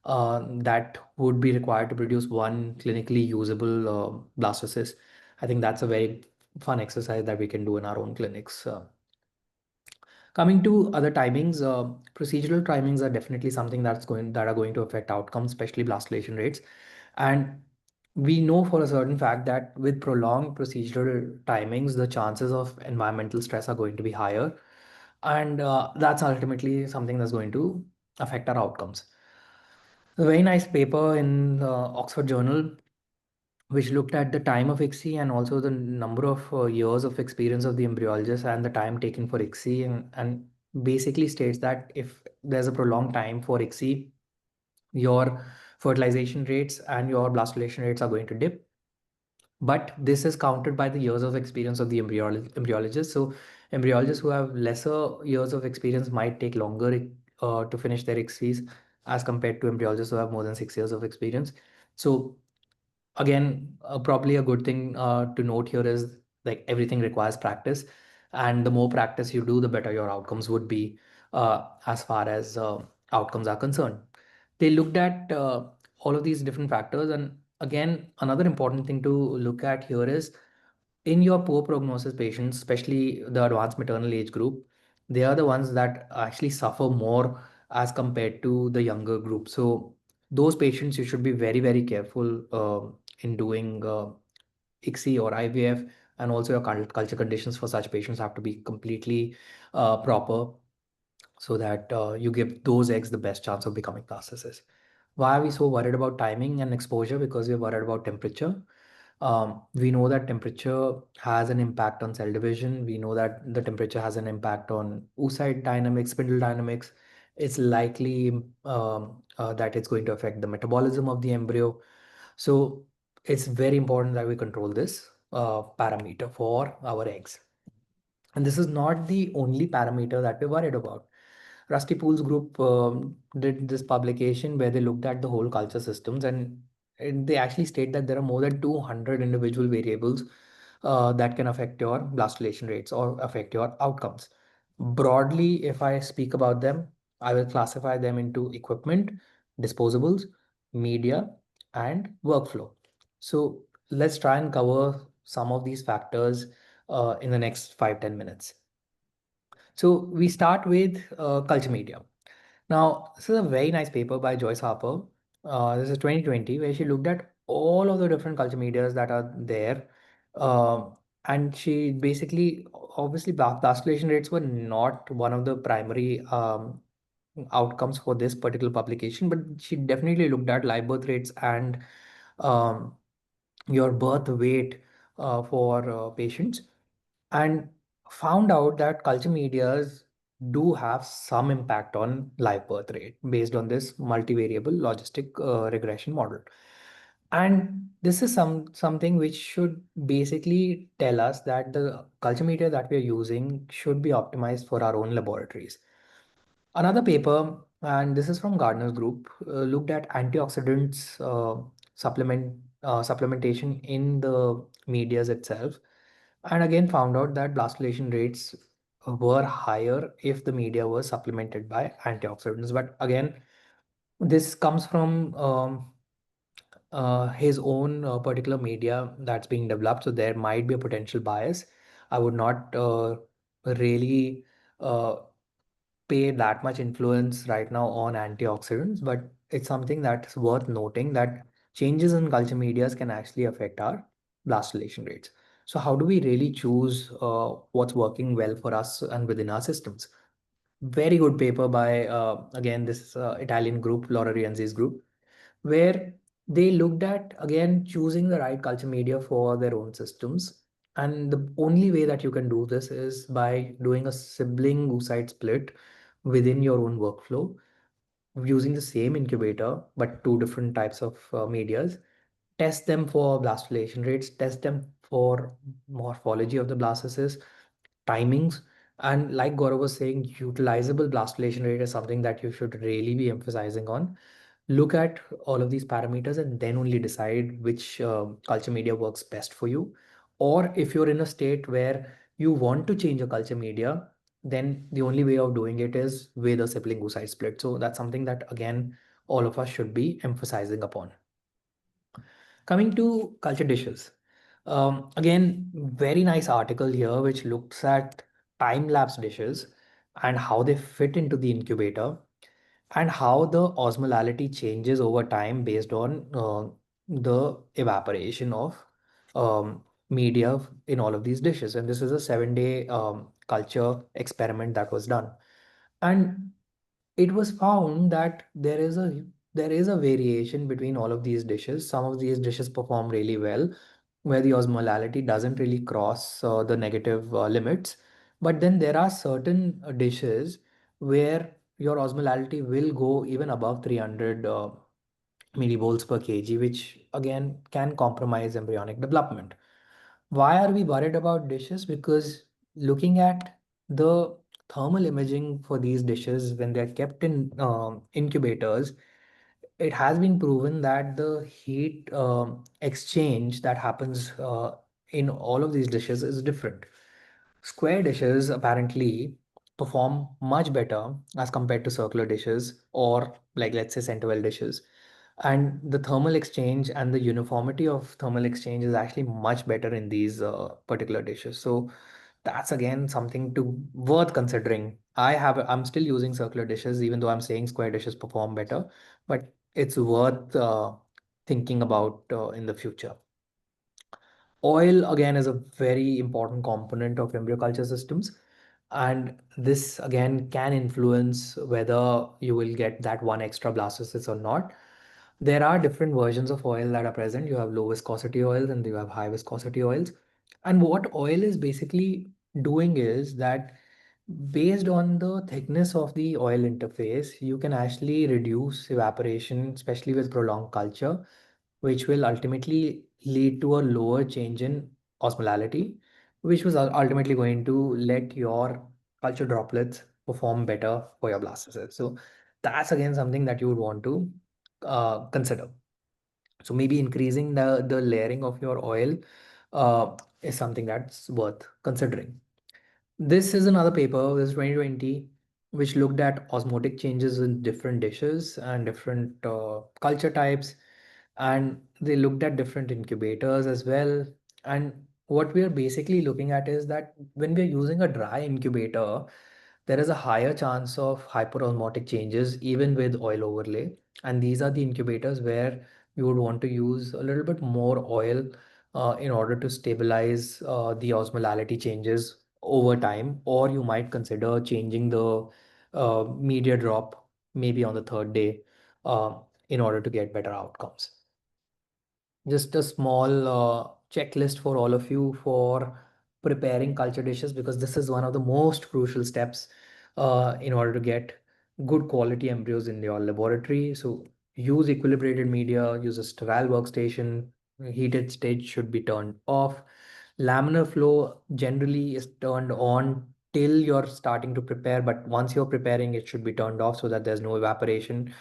that would be required to produce one clinically usable blastocyst. I think that's a very fun exercise that we can do in our own clinics. Coming to other timings, procedural timings are definitely something that are going to affect outcomes, especially blastulation rates. And we know for a certain fact that with prolonged procedural timings, the chances of environmental stress are going to be higher, and that's ultimately something that's going to affect our outcomes. A very nice paper in the Oxford Journal which looked at the time of ICSI and also the number of years of experience of the embryologist and the time taken for ICSI, and basically states that if there's a prolonged time for ICSI, your fertilization rates and your blastulation rates are going to dip. But this is counted by the years of experience of the embryologist. So embryologists who have lesser years of experience might take longer to finish their ICSIs as compared to embryologists who have more than 6 years of experience. So again, probably a good thing to note here is like everything requires practice, and the more practice you do, the better your outcomes would be as far as outcomes are concerned. They looked at all of these different factors, and again, another important thing to look at here is in your poor prognosis patients, especially the advanced maternal age group, they are the ones that actually suffer more as compared to the younger group. So those patients you should be very, very careful in doing ICSI or IVF, and also your culture conditions for such patients have to be completely proper so that you give those eggs the best chance of becoming blastocysts. Why are we so worried about timing and exposure? Because we're worried about temperature. We know that temperature has an impact on cell division. We know that the temperature has an impact on oocyte dynamics, spindle dynamics. It's likely that it's going to affect the metabolism of the embryo. So it's very important that we control this parameter for our eggs. And this is not the only parameter that we're worried about. Rusty Pool's group did this publication where they looked at the whole culture systems, and they actually state that there are more than 200 individual variables that can affect your blastulation rates or affect your outcomes. Broadly, if I speak about them, I will classify them into equipment, disposables, media, and workflow. So let's try and cover some of these factors in the next 5-10 minutes. So we start with culture media. Now, this is a very nice paper by Joyce Harper. This is 2020, where she looked at all of the different culture medias that are there. And she basically, obviously, blastulation rates were not one of the primary outcomes for this particular publication, but she definitely looked at live birth rates and um, your birth weight for patients, and found out that culture medias do have some impact on live birth rate based on this multivariable logistic regression model. And this is something which should basically tell us that the culture media that we are using should be optimized for our own laboratories. Another paper, and this is from Gardner's group, looked at antioxidants supplementation in the medias itself, and again found out that blastulation rates were higher if the media was supplemented by antioxidants. But again, this comes from his own particular media that's being developed, so there might be a potential bias. I would not really uh, pay that much influence right now on antioxidants, but it's something that's worth noting that changes in culture medias can actually affect our blastulation rates. So how do we really choose what's working well for us and within our systems? Very good paper by again this Italian group, Laura Rienzi's group, where they looked at again choosing the right culture media for their own systems. And the only way that you can do this is by doing a sibling oocyte split within your own workflow using the same incubator but two different types of medias. Test them for blastulation rates, test them for morphology of the blastocysts, timings, and like Gaurav was saying, utilizable blastulation rate is something that you should really be emphasizing on. Look at all of these parameters and then only decide which culture media works best for you. Or if you're in a state where you want to change a culture media, then the only way of doing it is with a sibling oocyte split. So that's something that again all of us should be emphasizing upon. Coming to culture dishes. Again, very nice article here which looks at time-lapse dishes and how they fit into the incubator and how the osmolality changes over time based on the evaporation of media in all of these dishes. And this is a 7-day culture experiment that was done. And it was found that there is a variation between all of these dishes. Some of these dishes perform really well, where the osmolality doesn't really cross the negative limits. But then there are certain dishes where your osmolality will go even above 300 millimoles per kg, which again can compromise embryonic development. Why are we worried about dishes? Because looking at the thermal imaging for these dishes when they're kept in incubators, it has been proven that the heat exchange that happens in all of these dishes is different. Square dishes apparently perform much better as compared to circular dishes or like let's say center dishes. And the thermal exchange and the uniformity of thermal exchange is actually much better in these particular dishes. So that's again something to worth considering. I'm still using circular dishes even though I'm saying square dishes perform better, but it's worth thinking about in the future. Oil again is a very important component of embryo culture systems, and this again can influence whether you will get that one extra blastocyst or not. There are different versions of oil that are present. You have low viscosity oils and you have high viscosity oils. And what oil is basically doing is that based on the thickness of the oil interface, you can actually reduce evaporation, especially with prolonged culture, which will ultimately lead to a lower change in osmolality, which was ultimately going to let your culture droplets perform better for your blastocysts. So that's again something that you would want to consider. So maybe increasing the layering of your oil is something that's worth considering. This is another paper, this is 2020, which looked at osmotic changes in different dishes and different culture types. And they looked at different incubators as well. And what we are basically looking at is that when we're using a dry incubator, there is a higher chance of hyperosmotic changes even with oil overlay. And these are the incubators where you would want to use a little bit more oil in order to stabilize the osmolality changes over time, or you might consider changing the media drop maybe on the third day in order to get better outcomes. Just a small checklist for all of you for preparing culture dishes, because this is one of the most crucial steps in order to get good quality embryos in your laboratory. So use equilibrated media, use a sterile workstation, heated stage should be turned off. Laminar flow generally is turned on till you're starting to prepare, but once you're preparing, it should be turned off so that there's no evaporation.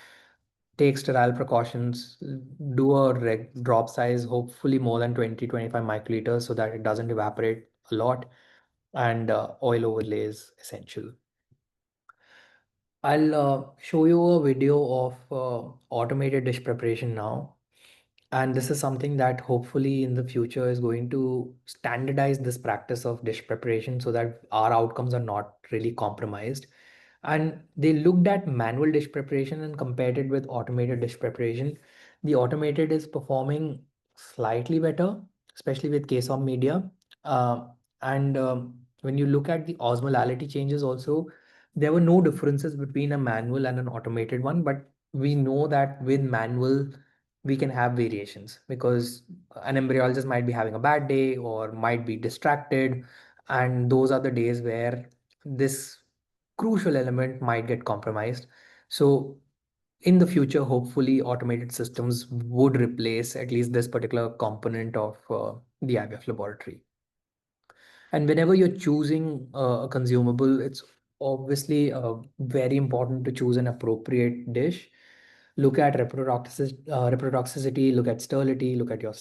Take sterile precautions, do a drop size, hopefully more than 20-25 microliters so that it doesn't evaporate a lot, and oil overlay is essential. I'll show you a video of automated dish preparation now. And this is something that hopefully in the future is going to standardize this practice of dish preparation so that our outcomes are not really compromised. And they looked at manual dish preparation and compared it with automated dish preparation. The automated is performing slightly better, especially with case of media. Uh, and when you look at the osmolality changes also, there were no differences between a manual and an automated one, but we know that with manual we can have variations because an embryologist might be having a bad day or might be distracted, and those are the days where this crucial element might get compromised. So in the future, hopefully automated systems would replace at least this particular component of the IVF laboratory. And whenever you're choosing a consumable, it's obviously very important to choose an appropriate dish. Look at reprotoxicity, look at sterility, look at your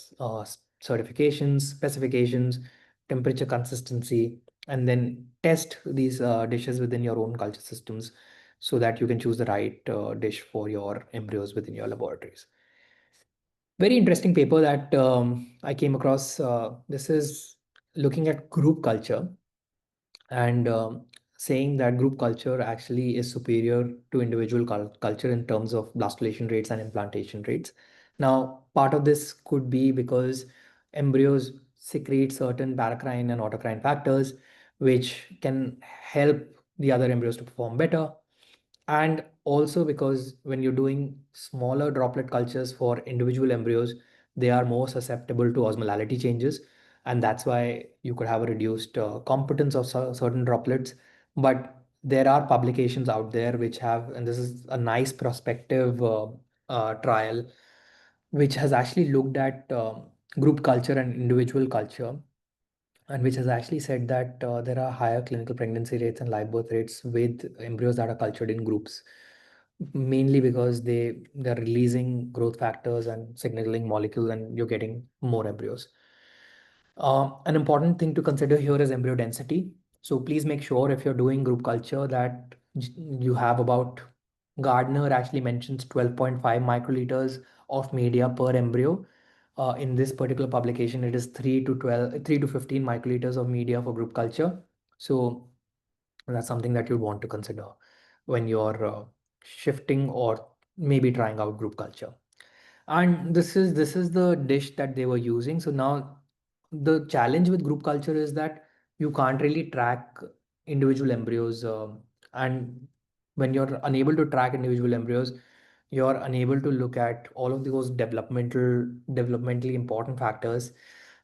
certifications, specifications, temperature consistency, and then test these dishes within your own culture systems so that you can choose the right dish for your embryos within your laboratories. Very interesting paper that I came across. This is looking at group culture and saying that group culture actually is superior to individual culture in terms of blastulation rates and implantation rates. Now, part of this could be because embryos secrete certain paracrine and autocrine factors, which can help the other embryos to perform better. And also because when you're doing smaller droplet cultures for individual embryos, they are more susceptible to osmolality changes, and that's why you could have a reduced competence of certain droplets. But there are publications out there which have, and this is a nice prospective trial, which has actually looked at group culture and individual culture, and which has actually said that there are higher clinical pregnancy rates and live birth rates with embryos that are cultured in groups, mainly because they're releasing growth factors and signaling molecules, and you're getting more embryos. An important thing to consider here is embryo density. So please make sure if you're doing group culture that you have about, Gardner actually mentions 12.5 microliters of media per embryo. In this particular publication, it is 3 to 15 microliters of media for group culture. So that's something that you want to consider when you're shifting or maybe trying out group culture. And this is the dish that they were using. So now the challenge with group culture is that you can't really track individual embryos, and when you're unable to track individual embryos, you're unable to look at all of those developmentally important factors,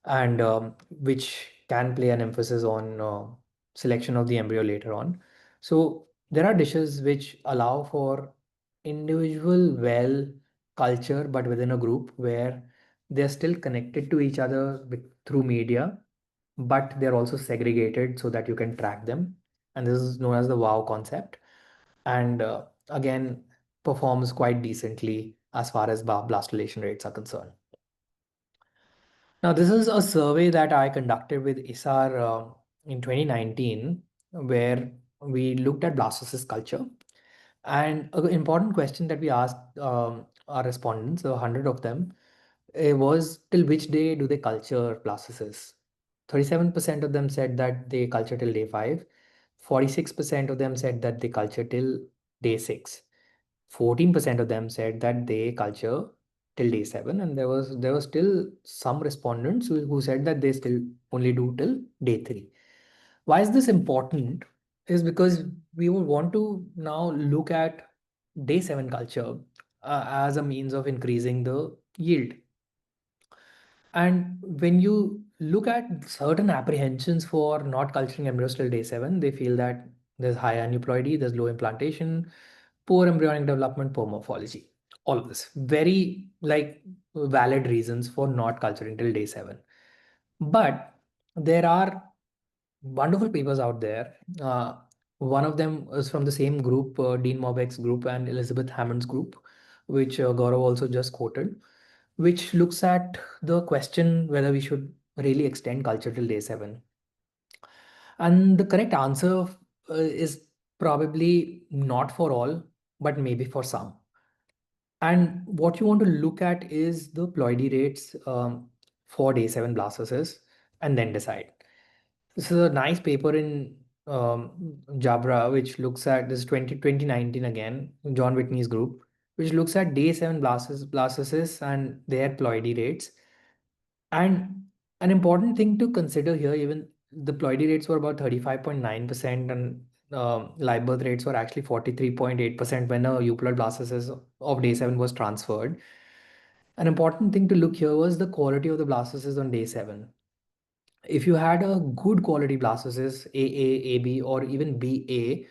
and which can play an emphasis on selection of the embryo later on. So there are dishes which allow for individual well culture, but within a group where they're still connected to each other through media, but they're also segregated so that you can track them. And this is known as the wow concept. And again, performs quite decently as far as blastulation rates are concerned. Now, this is a survey that I conducted with ISAR in 2019, where we looked at blastocyst culture. And an important question that we asked our respondents, 100 of them, was till which day do they culture blastocysts? 37% of them said that they culture till day 5. 46% of them said that they culture till day 6. 14% of them said that they culture till day 7, and there was still some respondents who said that they still only do till day 3. Why is this important? Is because we would want to now look at day 7 culture as a means of increasing the yield. And when you look at certain apprehensions for not culturing embryos till day 7, they feel that There's high aneuploidy, there's low implantation, poor embryonic development, poor morphology. All of this. Very like valid reasons for not culturing till day 7. But there are wonderful papers out there. One of them is from the same group, Dean Mobbeck's group and Elizabeth Hammond's group, which Gaurav also just quoted, which looks at the question whether we should really extend culture till day 7. And the correct answer is probably not for all, but maybe for some. And what you want to look at is the ploidy rates for day 7 blastocysts and then decide. This is a nice paper in Jabra, which looks at this 2019 again, John Whitney's group, which looks at day 7 blastocysts and their ploidy rates. And an important thing to consider here, even the ploidy rates were about 35.9% and live birth rates were actually 43.8% when a euploid blastocyst of day 7 was transferred. An important thing to look here was the quality of the blastocyst on day 7. If you had a good quality blastocyst, AA, AB, or even BA,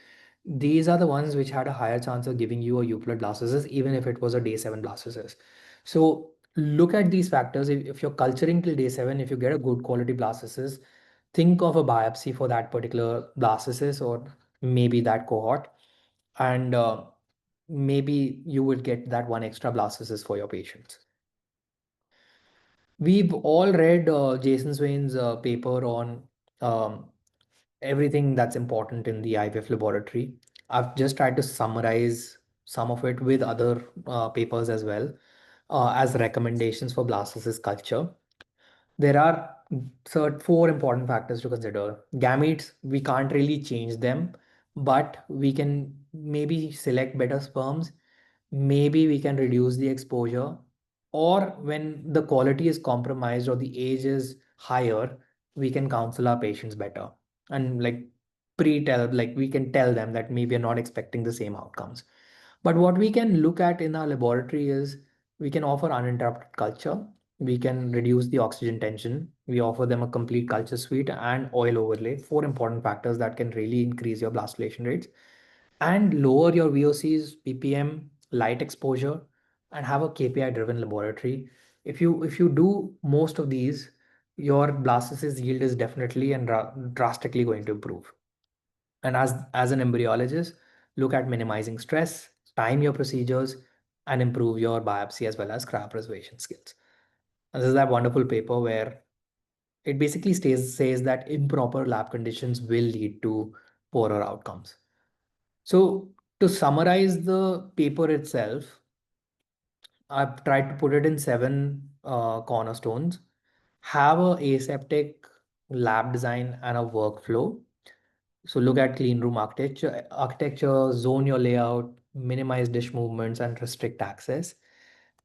these are the ones which had a higher chance of giving you a euploid blastocyst, even if it was a day 7 blastocyst. So look at these factors. If you're culturing till day 7, if you get a good quality blastocyst, think of a biopsy for that particular blastocyst or maybe that cohort, and maybe you would get that one extra blastocyst for your patients. We've all read Jason Swain's paper on um, everything that's important in the IVF laboratory. I've just tried to summarize some of it with other papers as well as recommendations for blastocyst culture. There are 4 important factors to consider. Gametes, we can't really change them, but we can maybe select better sperms. Maybe we can reduce the exposure. Or when the quality is compromised or the age is higher, we can counsel our patients better. And like pre-tell, like we can tell them that maybe you're not expecting the same outcomes. But what we can look at in our laboratory is we can offer uninterrupted culture. We can reduce the oxygen tension. We offer them a complete culture suite and oil overlay, 4 important factors that can really increase your blastulation rates and lower your VOCs, ppm, light exposure, and have a KPI driven laboratory. If you do most of these, your blastocyst yield is definitely and drastically going to improve. And as an embryologist, look at minimizing stress, time your procedures, and improve your biopsy as well as cryopreservation skills. And this is that wonderful paper where it basically says that improper lab conditions will lead to poorer outcomes. So to summarize the paper itself, I've tried to put it in 7 cornerstones. Have a aseptic lab design and a workflow. So look at clean room architecture, zone your layout, minimize dish movements and restrict access.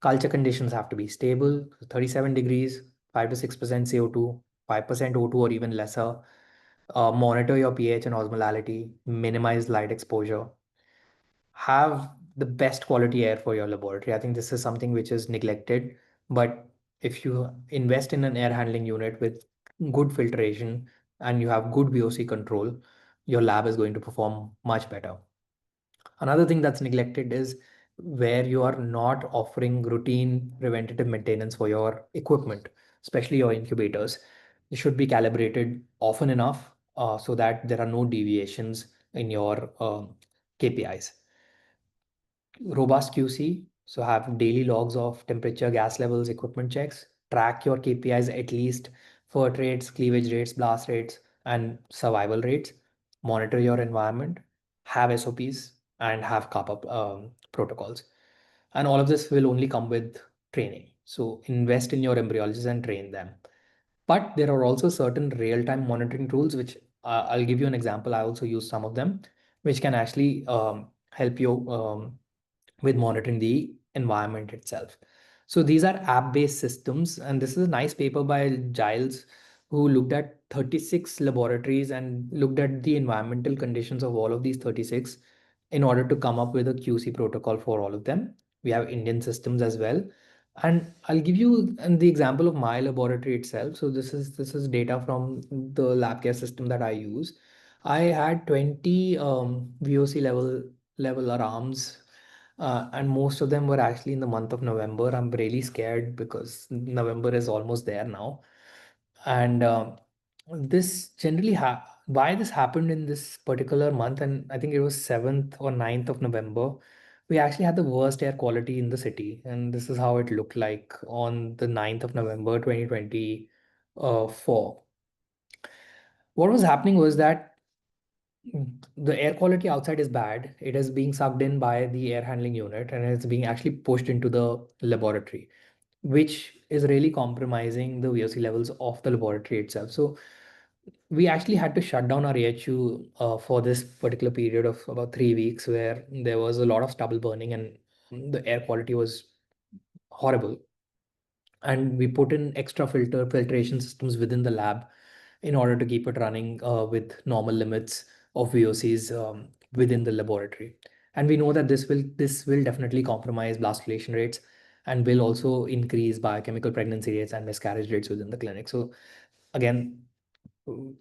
Culture conditions have to be stable, 37 degrees, 5 to 6% CO2, 5% O2 or even lesser. Monitor your pH and osmolality, minimize light exposure. Have the best quality air for your laboratory. I think this is something which is neglected, but if you invest in an air handling unit with good filtration and you have good VOC control, your lab is going to perform much better. Another thing that's neglected is where you are not offering routine preventative maintenance for your equipment, especially your incubators. They should be calibrated often enough so that there are no deviations in your KPIs. Robust QC, so have daily logs of temperature, gas levels, equipment checks, track your KPIs at least FERT rates, cleavage rates, blast rates, and survival rates. Monitor your environment, have SOPs, and have CAPA protocols. And all of this will only come with training. So invest in your embryologists and train them. But there are also certain real-time monitoring tools, which I'll give you an example. I also use some of them, which can actually help you with monitoring the environment itself. So these are app-based systems, and this is a nice paper by Giles, who looked at 36 laboratories and looked at the environmental conditions of all of these 36 in order to come up with a QC protocol for all of them. We have Indian systems as well. And I'll give you the example of my laboratory itself. So this is data from the lab care system that I use. I had 20 VOC level alarms, and most of them were actually in the month of November. I'm really scared because November is almost there now, and this generally why this happened in this particular month, and I think it was 7th or 9th of November. We actually had the worst air quality in the city, and this is how it looked like on the 9th of November 2024. What was happening was that the air quality outside is bad. It is being sucked in by the air handling unit and it's being actually pushed into the laboratory, which is really compromising the VOC levels of the laboratory itself. So we actually had to shut down our AHU for this particular period of about 3 weeks, where there was a lot of stubble burning and the air quality was horrible. And we put in extra filtration systems within the lab in order to keep it running with normal limits of VOCs within the laboratory. And we know that this will definitely compromise blast relation rates and will also increase biochemical pregnancy rates and miscarriage rates within the clinic. So again,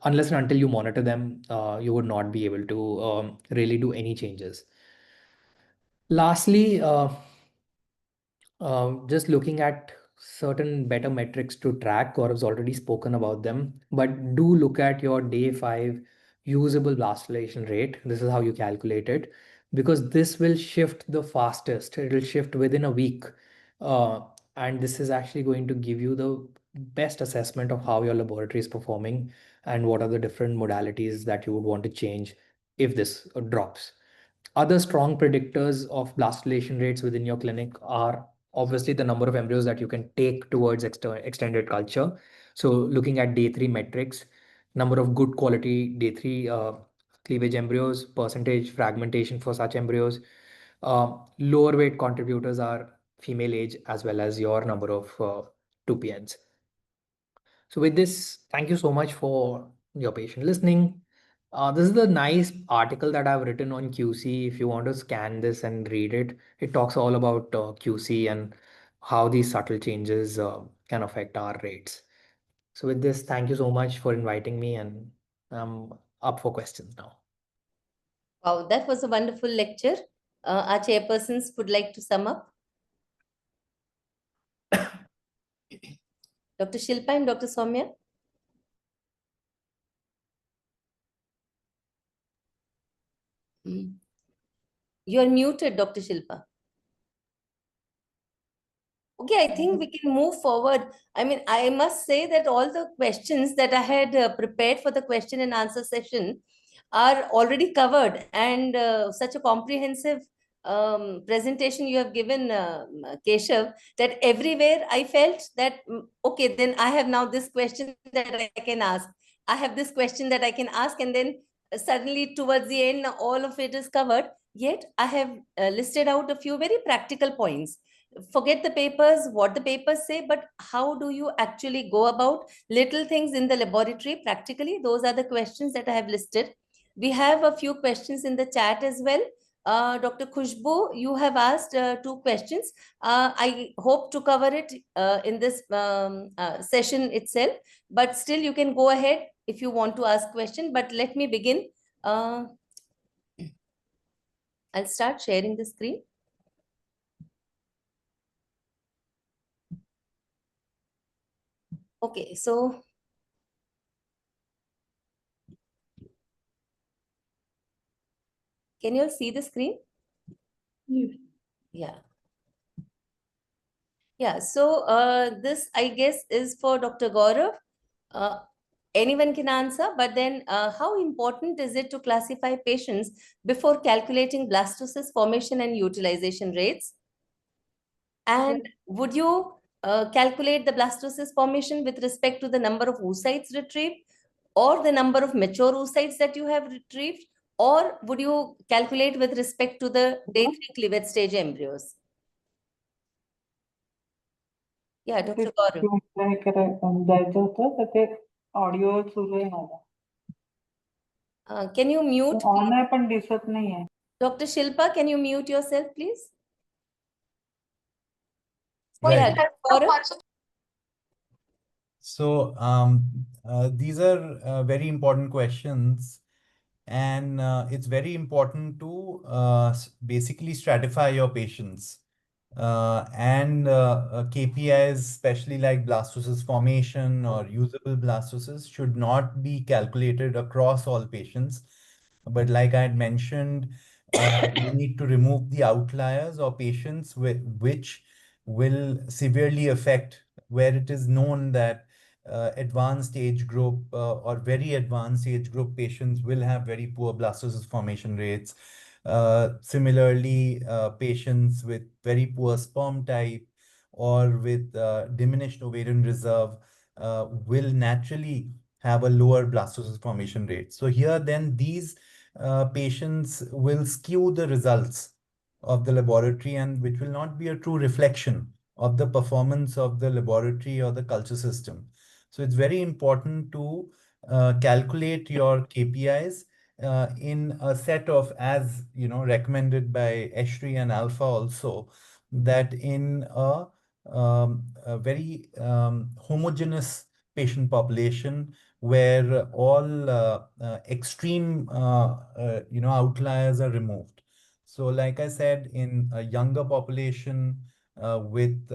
unless and until you monitor them, you would not be able to really do any changes. Lastly, just looking at certain better metrics to track. Gaurav's already spoken about them, but do look at your day 5 usable blast relation rate. This is how you calculate it, because this will shift the fastest. It will shift within a week. And this is actually going to give you the best assessment of how your laboratory is performing and what are the different modalities that you would want to change if this drops. Other strong predictors of blast relation rates within your clinic are obviously the number of embryos that you can take towards extended culture. So looking at day 3 metrics, number of good quality day 3 cleavage embryos, percentage fragmentation for such embryos. Lower weight contributors are female age as well as your number of 2PNs. So with this, thank you so much for your patient listening. This is the nice article that I've written on QC. If you want to scan this and read it, it talks all about QC and how these subtle changes can affect our rates. So with this, thank you so much for inviting me, and I'm up for questions now. Wow, that was a wonderful lecture. Our chairpersons would like to sum up. Dr. Shilpa and Dr. Soumya. You are muted, Dr. Shilpa. Okay, I think we can move forward. I mean, I must say that all the questions that I had prepared for the question and answer session are already covered, and such a comprehensive presentation you have given, Keshav, that everywhere I felt that, okay, then I have now this question that I can ask. I have this question that I can ask, and then suddenly towards the end, all of it is covered. Yet I have listed out a few very practical points. Forget the papers, what the papers say, but how do you actually go about little things in the laboratory practically? Those are the questions that I have listed. We have a few questions in the chat as well. Dr. Khushbu, you have asked 2 questions. I hope to cover it in this session itself, but still you can go ahead if you want to ask question. But let me begin. I'll start sharing the screen. Okay, so can you all see the screen? Yeah. Yeah, so this, I guess, is for Dr. Gaurav. Anyone can answer, but then how important is it to classify patients before calculating blastocyst formation and utilization rates? And would you calculate the blastocyst formation with respect to the number of oocytes retrieved or the number of mature oocytes that you have retrieved? Or would you calculate with respect to the day 3 cleavage stage embryos? Yeah, Dr. Gaurav. जायचं होतं तर ते audio सुरू आहे माझा. Can you mute? On आहे पण दिसत नाहीये. Dr. Shilpa, can you mute yourself, please? Right. Yeah, Gaurav. So these are very important questions. And it's very important to basically stratify your patients. KPIs, especially like blastocyst formation or usable blastocysts, should not be calculated across all patients. But like I had mentioned, we need to remove the outliers or patients which will severely affect, where it is known that advanced age group or very advanced age group patients will have very poor blastocyst formation rates. Similarly, patients with very poor sperm type or with diminished ovarian reserve will naturally have a lower blastocyst formation rate. So here then these patients will skew the results of the laboratory, and which will not be a true reflection of the performance of the laboratory or the culture system. So it's very important to calculate your KPIs in a set of, as you know, recommended by Esri and Alpha also, that in a very homogeneous patient population where all extreme outliers are removed. So like I said, in a younger population with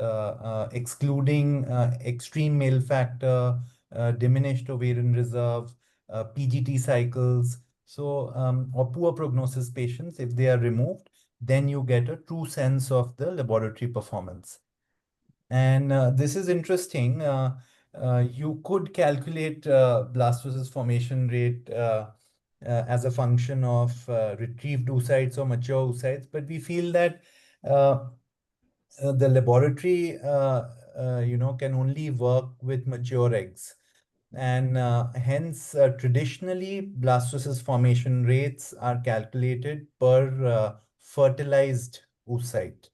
excluding extreme male factor, diminished ovarian reserve, PGT cycles, so or poor prognosis patients, if they are removed, then you get a true sense of the laboratory performance. And this is interesting. You could calculate blastocyst formation rate as a function of retrieved oocytes or mature oocytes, but we feel that the laboratory, can only work with mature eggs. And hence, traditionally, blastocyst formation rates are calculated per fertilized oocyte.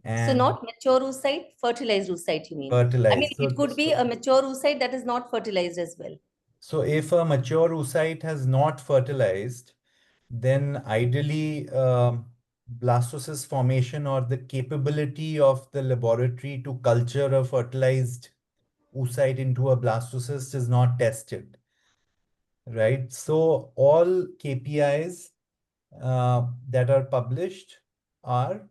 So And not mature oocyte, fertilized oocyte, you mean? I mean, fertilized. it could be a mature oocyte that is not fertilized as well. So if a mature oocyte has not fertilized, then ideally blastocyst formation or the capability of the laboratory to culture a fertilized oocyte into a blastocyst is not tested, right? So all KPIs that are published are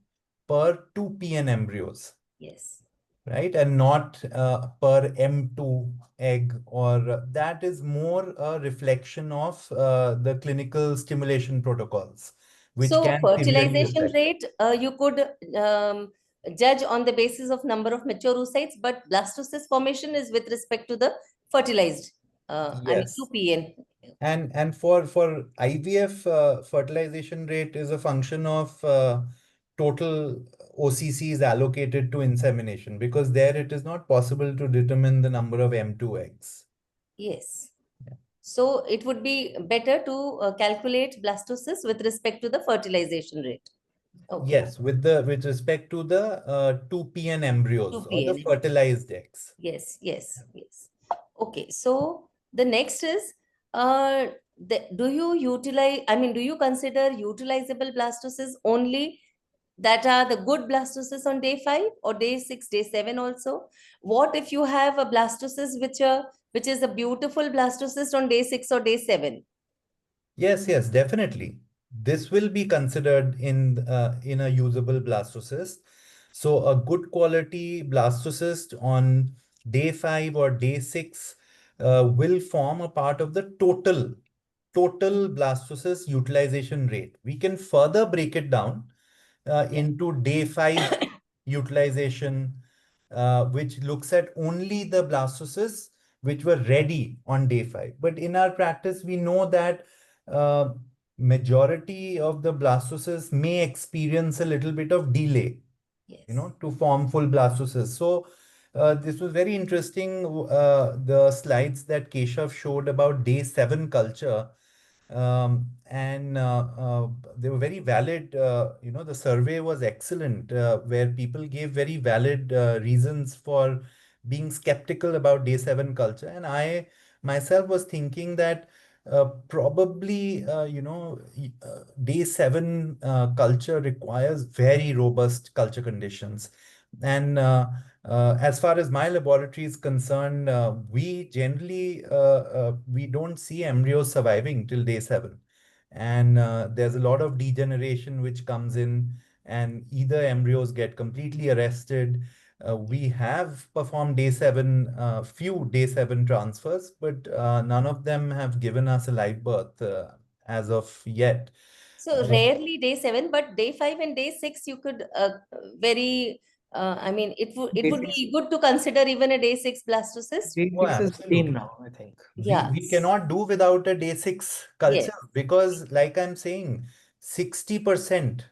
per 2 PN embryos. Yes. Right? And not per M2 egg, or that is more a reflection of the clinical stimulation protocols, which So can severely fertilization affect. rate, you could judge on the basis of number of mature oocytes, but blastocyst formation is with respect to the fertilized, I mean, Yes. 2 PN. And for IVF, fertilization rate is a function of total OCCs allocated to insemination, because there it is not possible to determine the number of M2 eggs. Yes. So it would be better to calculate blastocyst with respect to the fertilization rate. Okay. Yes, with respect to the 2 PN embryos or the 2 PN. fertilized eggs. Yes, yes, yes. Okay, so the next is, do you utilize, I mean, do you consider utilizable blastocysts only that are the good blastocysts on day 5 or day 6, day 7 also? What if you have a blastocyst which is a beautiful blastocyst on day 6 or day 7? Yes, yes, definitely. This will be considered in a usable blastocyst. So a good quality blastocyst on day 5 or day 6 will form a part of the total blastocyst utilization rate. We can further break it down into day 5 utilization, which looks at only the blastocysts which were ready on day 5. But in our practice, we know that uh, majority of the blastocysts may experience a little bit of delay, Yes. to form full blastocysts. So this was very interesting. The slides that Keshav showed about day 7 culture, and they were very valid. The survey was excellent, where people gave very valid reasons for being skeptical about day 7 culture. And I myself was thinking that probably, day 7 culture requires very robust culture conditions. And as far as my laboratory is concerned, we generally we don't see embryos surviving till day 7. and there's a lot of degeneration which comes in, and either embryos get completely arrested. We have performed day 7, few day 7 transfers, but none of them have given us a live birth as of yet. So rarely day 7, but day 5 and day 6, you could very, I mean, it Day would 6, be good to consider even a day 6 blastocyst. day Oh, 6 is routine absolutely. now, I think. Yeah. We cannot do without a day 6 culture, Yes. because, like I'm saying, 60%,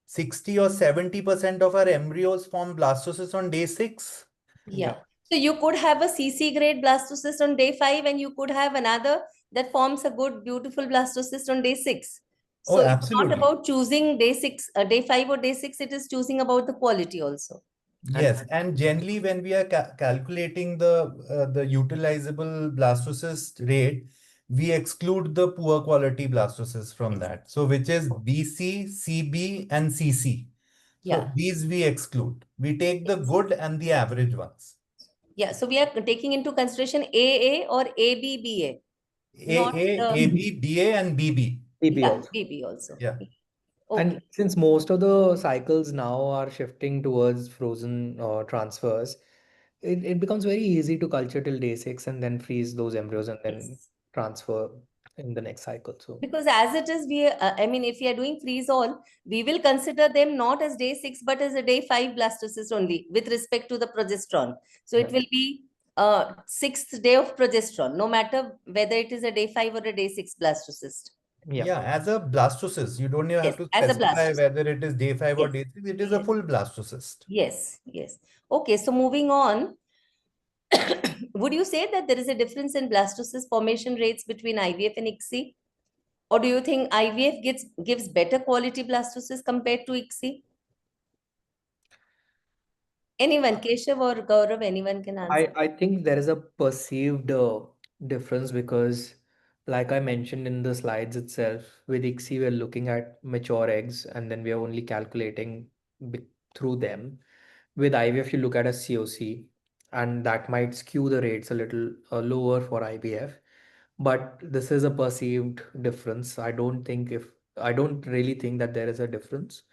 60 or 70% of our embryos form blastocysts on day 6. Yeah. Yeah. So you could have a CC grade blastocyst on day 5, and you could have another that forms a good, beautiful blastocyst on day 6. Oh, So it's not absolutely. about choosing day 6, day 5 or day 6. It is choosing about the quality also. And Yes, and generally when we are calculating the utilizable blastocyst rate, we exclude the poor quality blastocysts from that. So which is BC, CB, and CC. So Yeah. these we exclude. We take the good and the average ones. Yeah. So we are taking into consideration AA or ABBA, not AA, the, AB, BA, and BB. TB yeah, also. BB also. Yeah. Okay. And since most of the cycles now are shifting towards frozen transfers, it becomes very easy to culture till day 6 and then freeze those embryos and then Yes. transfer in the next cycle. So Because as it is, I mean, if we are doing freeze all, we will consider them not as day 6, but as a day 5 blastocyst only with respect to the progesterone. So yeah, it will be sixth day of progesterone, no matter whether it is a day 5 or a day 6 blastocyst. yeah. Yeah, as a blastocyst, you don't even have Yes, to as a specify blastocyst. whether it is day 5 or Yes, day 6. It is a yes, full blastocyst. yes, yes. Okay, so moving on, would you say that there is a difference in blastocyst formation rates between IVF and ICSI? Or do you think IVF gives better quality blastocysts compared to ICSI? Anyone, Keshav or Gaurav, anyone can answer. I think there is a perceived difference because, like I mentioned in the slides itself, with ICSI, we're looking at mature eggs and then we are only calculating through them. With IVF, you look at a COC, and that might skew the rates a little lower for IVF. But this is a perceived difference. I don't really think that there is a difference.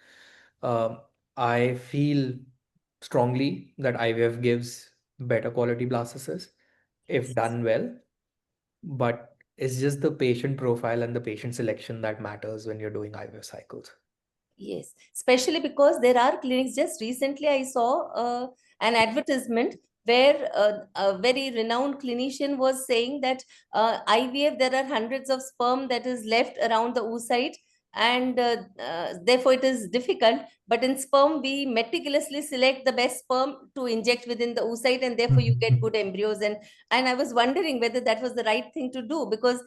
Um, I feel strongly that IVF gives better quality blastocysts if Yes. done well, but it's just the patient profile and the patient selection that matters when you're doing IVF cycles. Yes, especially because there are clinics. Just recently, I saw an advertisement where a very renowned clinician was saying that IVF, there are hundreds of sperm that is left around the oocyte, and therefore it is difficult. But in sperm, we meticulously select the best sperm to inject within the oocyte, and therefore you get good embryos. And I was wondering whether that was the right thing to do, because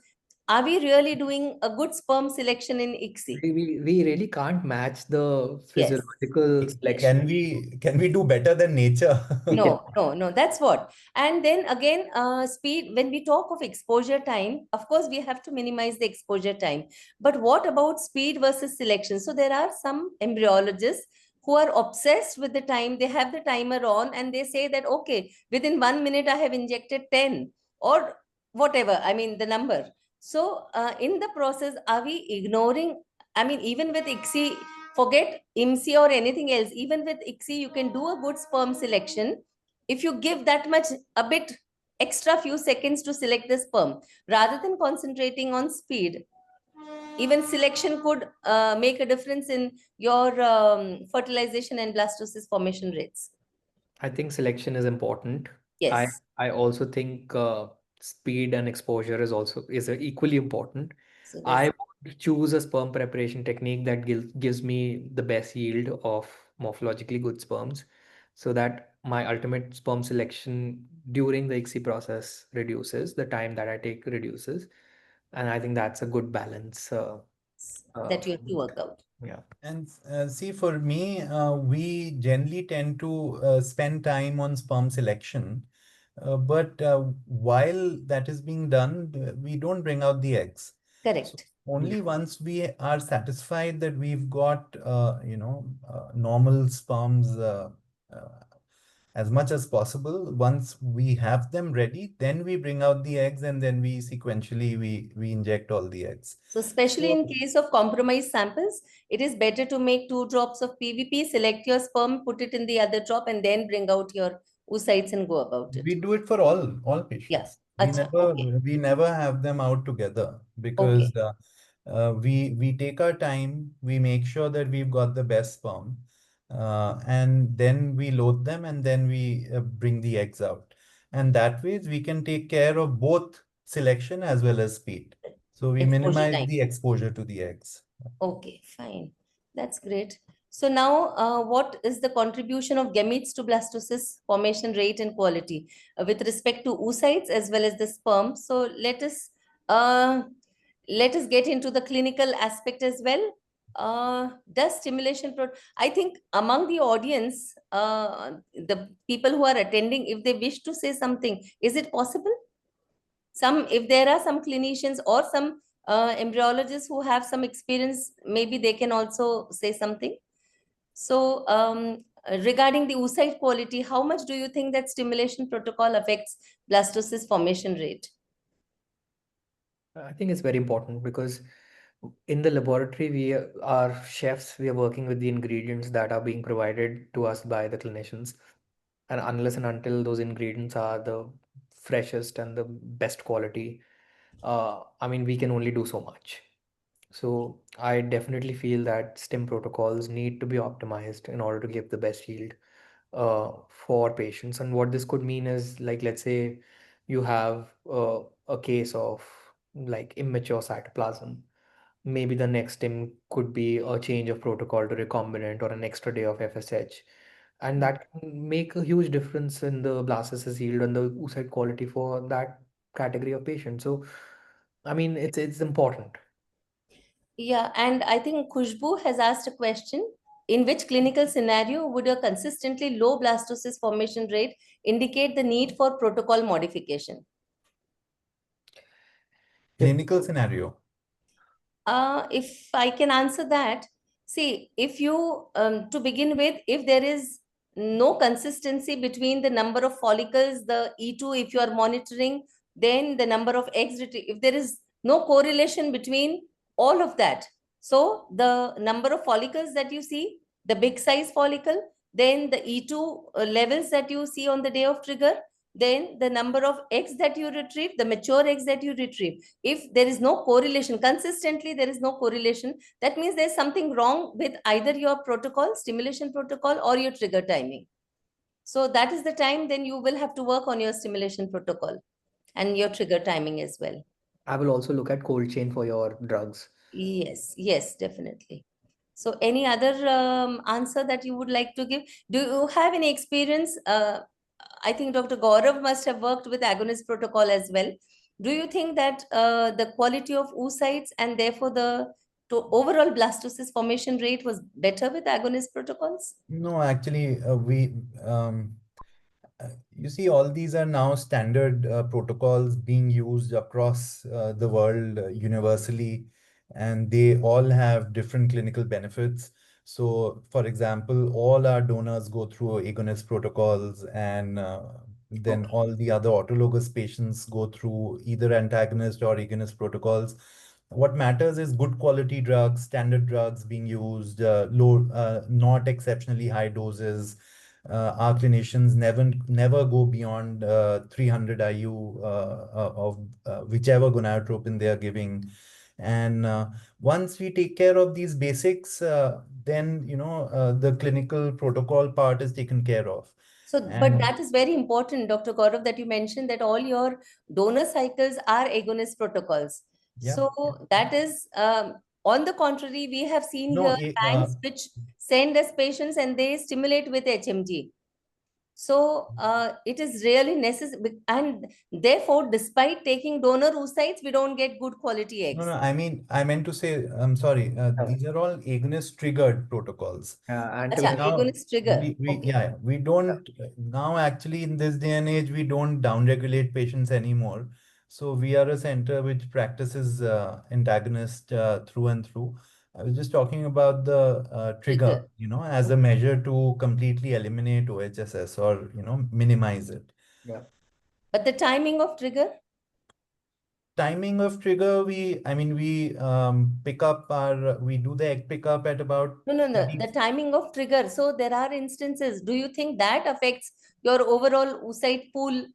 are we really doing a good sperm selection in ICSI? We really can't match the Yes. physiological Yes. selection. Can we do better than nature? We can. No, no, no, that's what. And then again, speed, when we talk of exposure time, of course, we have to minimize the exposure time. But what about speed versus selection? So there are some embryologists who are obsessed with the time. They have the timer on and they say that, okay, within 1 minute, I have injected 10 or whatever, I mean, the number. So in the process, are we ignoring? I mean, even with ICSI, forget IMSI or anything else. Even with ICSI, you can do a good sperm selection if you give that much, a bit extra few seconds to select the sperm rather than concentrating on speed. Even selection could make a difference in your fertilization and blastocyst formation rates. I think selection is important. I Yes. I also think speed and exposure is equally important. So I that's, would choose a sperm preparation technique that gives me the best yield of morphologically good sperms, so that my ultimate sperm selection during the ICSI process reduces, the time that I take reduces, and I think that's a good balance. that you For have to me. work out. Yeah. And see, for me, we generally tend to spend time on sperm selection. But while that is being done, we don't bring out the eggs. So Correct. Yeah. only once we are satisfied that we've got, normal sperms uh, as much as possible. Once we have them ready, then we bring out the eggs, and then we sequentially we inject all the eggs. So especially So in case of compromised samples, it is better to make 2 drops of PVP, select your sperm, put it in the other drop, and then bring out your oocytes and go about it. we do it for all Yeah. patients. Acha, okay. We never have them out together, Okay. because we take our time, we make sure that we've got the best sperm, and then we load them, and then we bring the eggs out. And that way we can take care of both selection as well as speed. So we Exposure minimize time. the exposure to the eggs. Okay, fine. That's great. So now, what is the contribution of gametes to blastocyst formation rate and quality with respect to oocytes as well as the sperm? So uh, let us get into the clinical aspect as well. Does stimulation I think among the audience, the people who are attending, if they wish to say something, is it possible? If there are some clinicians or some embryologists who have some experience, maybe they can also say something. So regarding the oocyte quality, how much do you think that stimulation protocol affects blastocyst formation rate? I think it's very important because in the laboratory, we are chefs, we are working with the ingredients that are being provided to us by the clinicians. And unless and until those ingredients are the freshest and the best quality, I mean, we can only do so much. So I definitely feel that STIM protocols need to be optimized in order to give the best yield for patients. And what this could mean is, like, let's say you have a case of like immature cytoplasm. Maybe the next STIM could be a change of protocol to recombinant or an extra day of FSH. And that can make a huge difference in the blastocyst yield and the oocyte quality for that category of patients. So, I mean, it's important. Yeah, and I think Khushbu has asked a question. In which clinical scenario would a consistently low blastocyst formation rate indicate the need for protocol modification? Clinical scenario. If I can answer that, see, if you, to begin with, if there is no consistency between the number of follicles, the E2, if you are monitoring, then the number of eggs, if there is no correlation between all of that. So the number of follicles that you see, the big size follicle, then the E2 levels that you see on the day of trigger, then the number of eggs that you retrieve, the mature eggs that you retrieve. If there is no correlation, consistently there is no correlation, that means there's something wrong with either your protocol, stimulation protocol, or your trigger timing. So that is the time then you will have to work on your stimulation protocol and your trigger timing as well. I will also look at cold chain for your drugs. Yes, definitely. So any other answer that you would like to give? Do you have any experience? I think Dr. Gaurav must have worked with agonist protocol as well. Do you think that the quality of oocytes and therefore the overall blastocyst formation rate was better with agonist protocols? No, actually, you see, all these are now standard protocols being used across the world universally, and they all have different clinical benefits. So, for example, all our donors go through agonist protocols, and then Okay. all the other autologous patients go through either antagonist or agonist protocols. What matters is good quality drugs, standard drugs being used, not exceptionally high doses. Our clinicians never go beyond 300 IU of whichever gonadotropin they are giving. And once we take care of these basics, then the clinical protocol part is taken care of. So, but And that is very important, Dr. Gaurav, that you mentioned that all your donor cycles are agonist protocols. yeah, So that is, on the contrary, we have seen no, here banks which send us patients and they stimulate with HMG. So it is really necessary, and therefore, despite taking donor oocytes, we don't get good quality no, eggs. I mean, I meant to say, I'm sorry, Yeah. these are all agonist triggered protocols. Acha, So Antagonist. now agonist trigger. Okay. we don't now actually in this day and age we don't downregulate patients anymore. So we are a center which practices antagonist through and through. I was just talking about the trigger, as a measure to completely eliminate OHSS or, minimize it. Yeah. But the timing of trigger? Timing of trigger, we do the egg pickup at about No. 30. The timing of trigger. So there are instances. Do you think that affects your overall oocyte pool?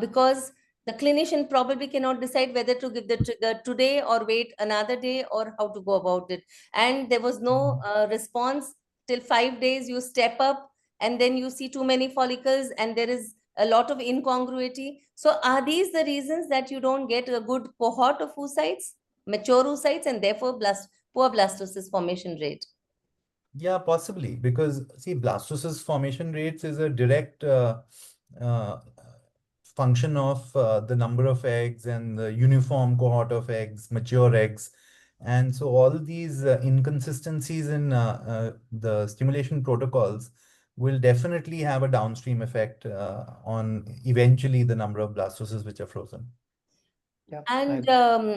Because the clinician probably cannot decide whether to give the trigger today or wait another day or how to go about it. And there was no response till 5 days. You step up and then you see too many follicles and there is a lot of incongruity. So are these the reasons that you don't get a good cohort of oocytes, mature oocytes, and therefore poor blastocyst formation rate? Yeah, possibly, because see, blastocyst formation rates is a direct uh, function of the number of eggs and the uniform cohort of eggs, mature eggs. And so all these inconsistencies in the stimulation protocols will definitely have a downstream effect on eventually the number of blastocysts which are frozen. Yeah. And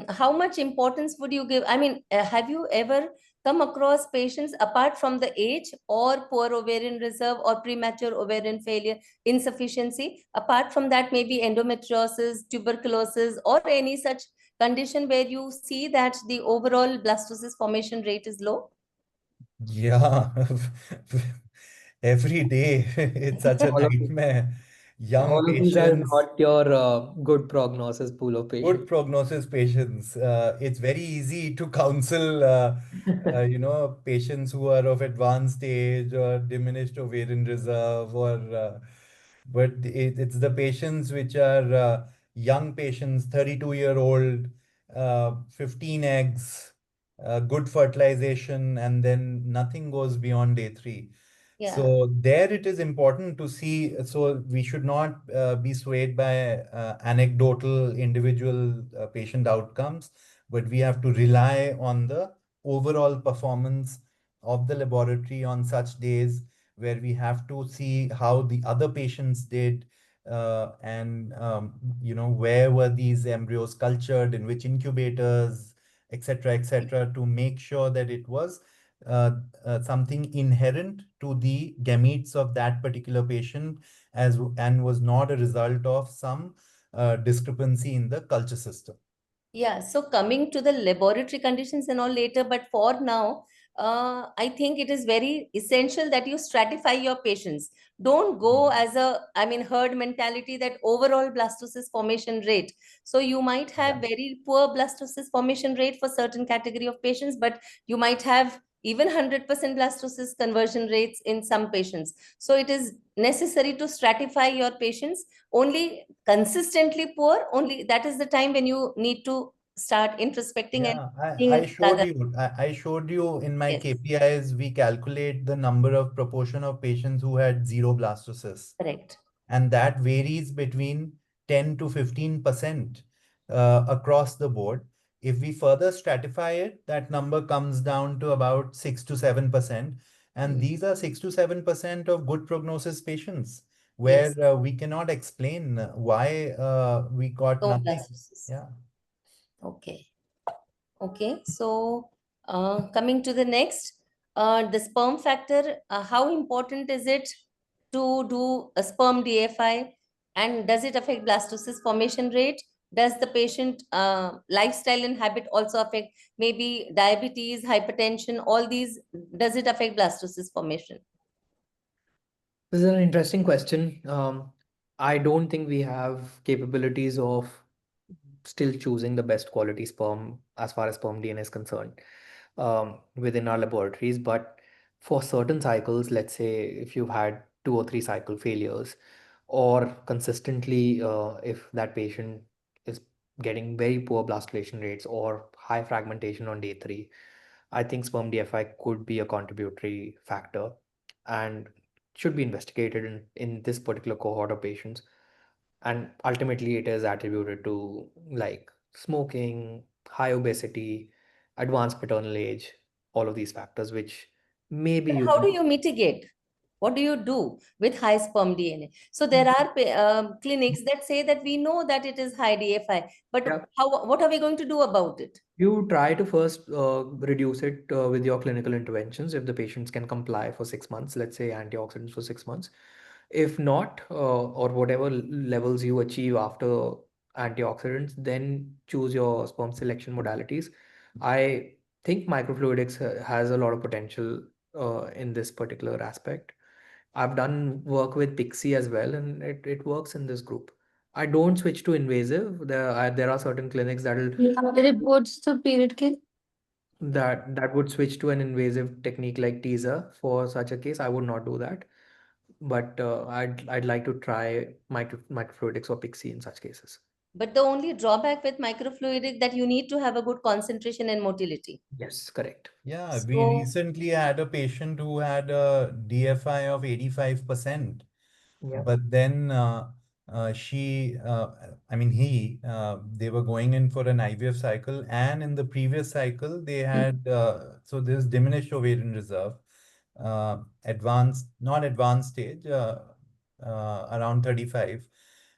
how much importance would you give? I mean, have you ever come across patients apart from the age or poor ovarian reserve or premature ovarian failure, insufficiency? Apart from that, maybe endometriosis, tuberculosis, or any such condition where you see that the overall blastocyst formation rate is low? Yeah, every day it's such a All of these, nightmare. Young all of these are patients, not your good prognosis pool of good patients. prognosis patients. It's very easy to counsel, patients who are of advanced age or diminished ovarian reserve, but it's the patients which are young patients, 32-year-old, 15 eggs, good fertilization, and then nothing goes beyond day 3. Yeah. So there it is important to see. So we should not be swayed by anecdotal individual patient outcomes, but we have to rely on the overall performance of the laboratory on such days where we have to see how the other patients did, and where were these embryos cultured, in which incubators, etc., to make sure that it was uh, something inherent to the gametes of that particular patient, and was not a result of some discrepancy in the culture system. Yeah, so coming to the laboratory conditions and all later, but for now, I think it is very essential that you stratify your patients. Don't go as a, I mean, herd mentality that overall blastocyst formation rate. So you might have Yeah. very poor blastocyst formation rate for certain category of patients, but you might have even 100% blastocyst conversion rates in some patients. So it is necessary to stratify your patients. Only consistently poor, only that is the time when you need to start introspecting and Yeah, I seeing showed rather. you. I showed you in my Yes, KPIs, we calculate the number of proportion of patients who had zero blastocysts, correct. and that varies between 10 to 15% across the board. If we further stratify it, that number comes down to about 6 to 7%. And these are 6 to 7% of good prognosis patients where Yes, we cannot explain why we got no nothing. blastocysts. Yeah. Okay. Okay, so coming to the next, the sperm factor, how important is it to do a sperm DFI, and does it affect blastocyst formation rate? Does the patient lifestyle and habit also affect maybe diabetes, hypertension, all these? Does it affect blastocyst formation? This is an interesting question. I don't think we have capabilities of still choosing the best quality sperm as far as sperm DNA is concerned within our laboratories. But for certain cycles, let's say if you've had 2 or 3 cycle failures, or consistently, if that patient is getting very poor blastulation rates or high fragmentation on day 3, I think sperm DFI could be a contributory factor and should be investigated in this particular cohort of patients. And ultimately, it is attributed to like smoking, high obesity, advanced paternal age, all of these factors, which maybe But you how can. do you mitigate? What do you do with high sperm DNA? So there are clinics that say that we know that it is high DFI, but Yeah. what are we going to do about it? You try to first reduce it with your clinical interventions if the patients can comply for 6 months, let's say antioxidants for 6 months. If not, or whatever levels you achieve after antioxidants, then choose your sperm selection modalities. I think microfluidics has a lot of potential in this particular aspect. I've done work with Pixie as well, and it works in this group. I don't switch to invasive. There are certain clinics Reports to period kill. that would switch to an invasive technique like teaser. For such a case, I would not do that. But I'd like to try microfluidics or Pixie in such cases. But the only drawback with microfluidic that you need to have a good concentration and motility. Yes, correct. Yeah, we So, recently had a patient who had a DFI of 85%. Yeah. But then I mean, they were going in for an IVF cycle, and in the previous cycle, they had, so there's diminished ovarian reserve, not advanced stage, around 35,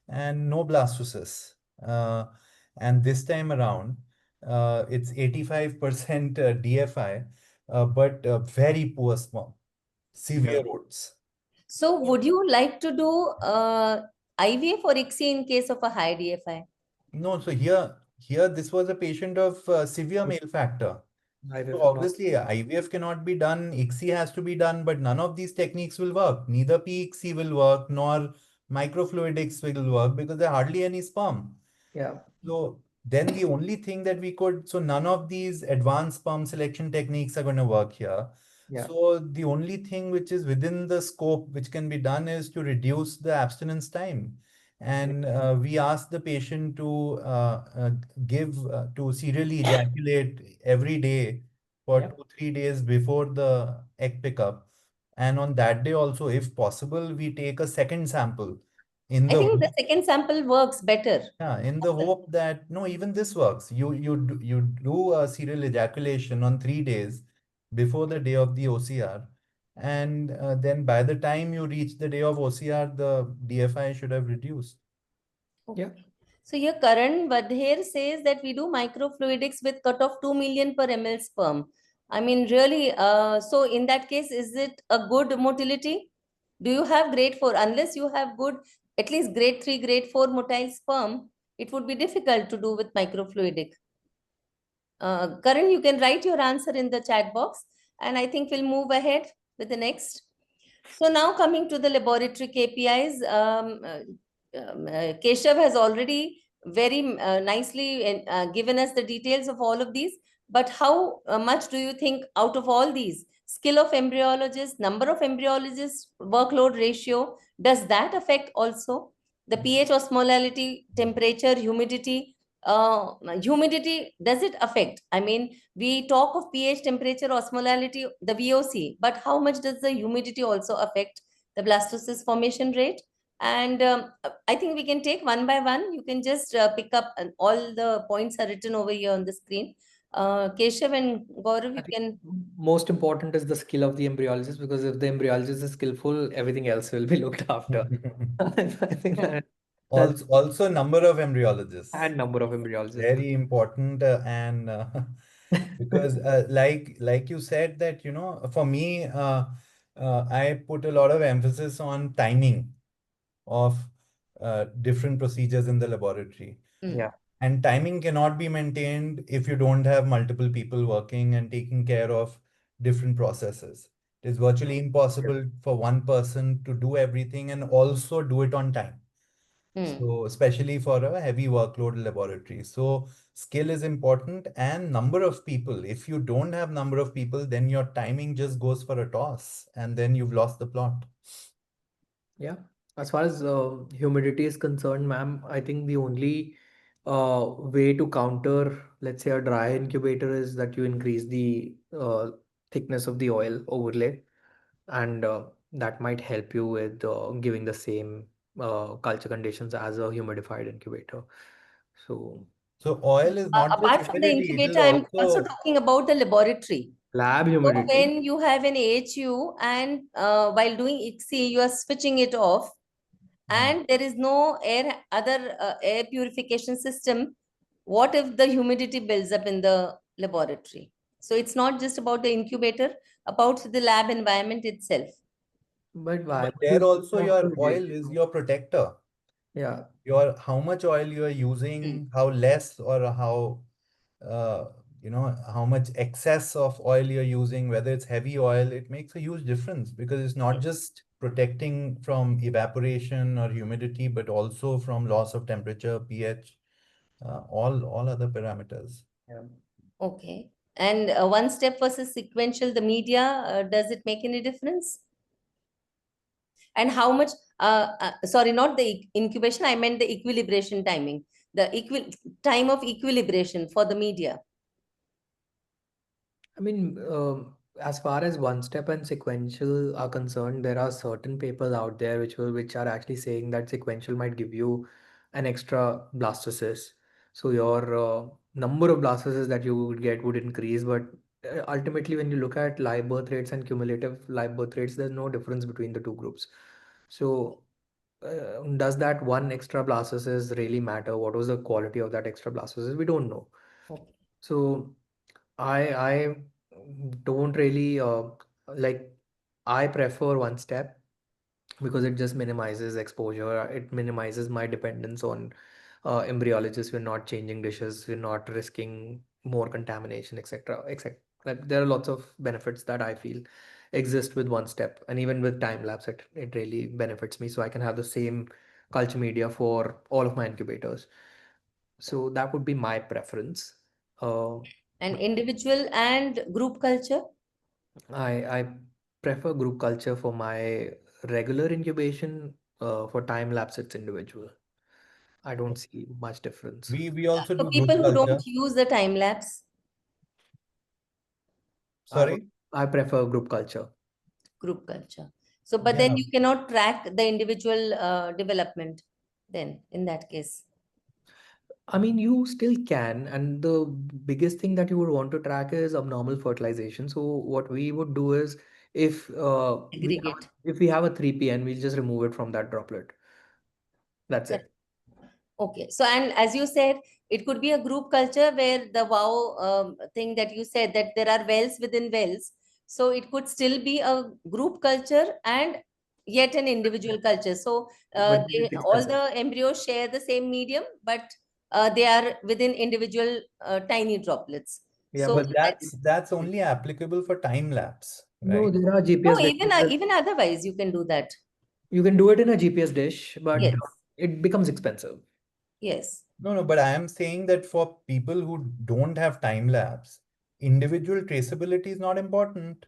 and no blastocysts. And this time around, it's 85% DFI, but very poor sperm, severe roads. so would you like to do IVF or ICSI in case of a high DFI? No, so here this was a patient of severe male factor. So IVF is not. obviously IVF cannot be done, ICSI has to be done, but none of these techniques will work. Neither PICSI will work, nor microfluidics will work because there are hardly any sperm. Yeah. So then the only thing that we could, so none of these advanced sperm selection techniques are going to work here. Yeah. So the only thing which is within the scope which can be done is to reduce the abstinence time. And we ask the patient to to serially ejaculate every day for Yeah. 2, 3 days before the egg pickup. And on that day also, if possible, we take a second sample in I the think the hope, second sample works better. yeah, in the hope that no, even this works. You do a serial ejaculation on 3 days before the day of the OCR, and then by the time you reach the day of OCR, the DFI should have reduced. Yeah. So your Karan Vadher says that we do microfluidics with cutoff 2 million per ml sperm. I mean, really, so in that case, is it a good motility? Do you have grade 4? Unless you have good, at least grade 3, grade 4 motile sperm, it would be difficult to do with microfluidic. Karan, you can write your answer in the chat box, and I think we'll move ahead with the next. So now coming to the laboratory KPIs, Keshav has already very nicely given us the details of all of these. But how much do you think out of all these, skill of embryologist, number of embryologists, workload ratio, does that affect also the pH, osmolality, temperature, humidity? Humidity, does it affect? I mean, we talk of pH, temperature, osmolality, the VOC, but how much does the humidity also affect the blastocyst formation rate? And I think we can take one by one. You can just pick up, and all the points are written over here on the screen. Keshav and Gaurav, I you think can. most important is the skill of the embryologist, because if the embryologist is skillful, everything else will be looked after. I think that's Also, number of embryologists. and number of embryologists. Very important, and because like you said that, for me, I put a lot of emphasis on timing of different procedures in the laboratory. Yeah. And timing cannot be maintained if you don't have multiple people working and taking care of different processes. It is virtually impossible for one person to do everything and also do it on time. Hmm. So, especially for a heavy workload laboratory. So, skill is important, and number of people. If you don't have number of people, then your timing just goes for a toss, and then you've lost the plot. Yeah. As far as humidity is concerned, ma'am, I think the only way to counter, let's say, a dry incubator is that you increase the thickness of the oil overlay, and that might help you with giving the same culture conditions as a humidified incubator. So, So, oil is not just Apart from the humidity, it is incubator, I'm also also, talking about the laboratory. Lab So humidity. when you have an AHU and while doing ICSI, you are switching it off, and there is no other air purification system. What if the humidity builds up in the laboratory? So it's not just about the incubator, about the lab environment itself. But why But would you there also switch off your the oil is ratio? your protector. Yeah. Your how much oil you are using, how less or how uh, how much excess of oil you're using, whether it's heavy oil, it makes a huge difference because it's not just protecting from evaporation or humidity, but also from loss of temperature, pH, all other parameters. Yeah. Okay. And one step versus sequential, the media, does it make any difference? And how much, sorry, not the incubation, I meant the equilibration timing, the time of equilibration for the media. I mean, as far as one step and sequential are concerned, there are certain papers out there which are actually saying that sequential might give you an extra blastocyst. So your number of blastocysts that you would get would increase, but ultimately, when you look at live birth rates and cumulative live birth rates, there's no difference between the two groups. So, does that one extra blastocyst really matter? What was the quality of that extra blastocyst? We don't know. Okay. So I don't really like I prefer one step because it just minimizes exposure. It minimizes my dependence on embryologists. We're not changing dishes. We're not risking more contamination, etc. etc. Like, there are lots of benefits that I feel exist with one step, and even with time lapse, it really benefits me. So I can have the same culture media for all of my incubators. So that would be my preference. Uh, And individual and group culture? I prefer group culture for my regular incubation. For time lapse, it's individual. I don't see much difference. We also For do group people who don't culture. use the time lapse, I would Sorry? I prefer group culture. group culture. So, but then Yeah. you cannot track the individual development then in that case. I mean, you still can, and the biggest thing that you would want to track is abnormal fertilization. So what we would do is if Aggregate. if we have a 3PN, we'll just remove it from that droplet. That's Correct. it. Okay. So, and as you said, it could be a group culture where the wow thing that you said that there are wells within wells. So it could still be a group culture and yet an individual culture. So But then it's all expensive. the embryos share the same medium, but they are within individual tiny droplets. Yeah, So but But that's only applicable for time lapse, no, right? there are no, GPS dishes. even otherwise you can do that. You can do it in a GPS dish, but Yes. it becomes expensive. Yes. No, but I am saying that for people who don't have time lapse, individual traceability is not important.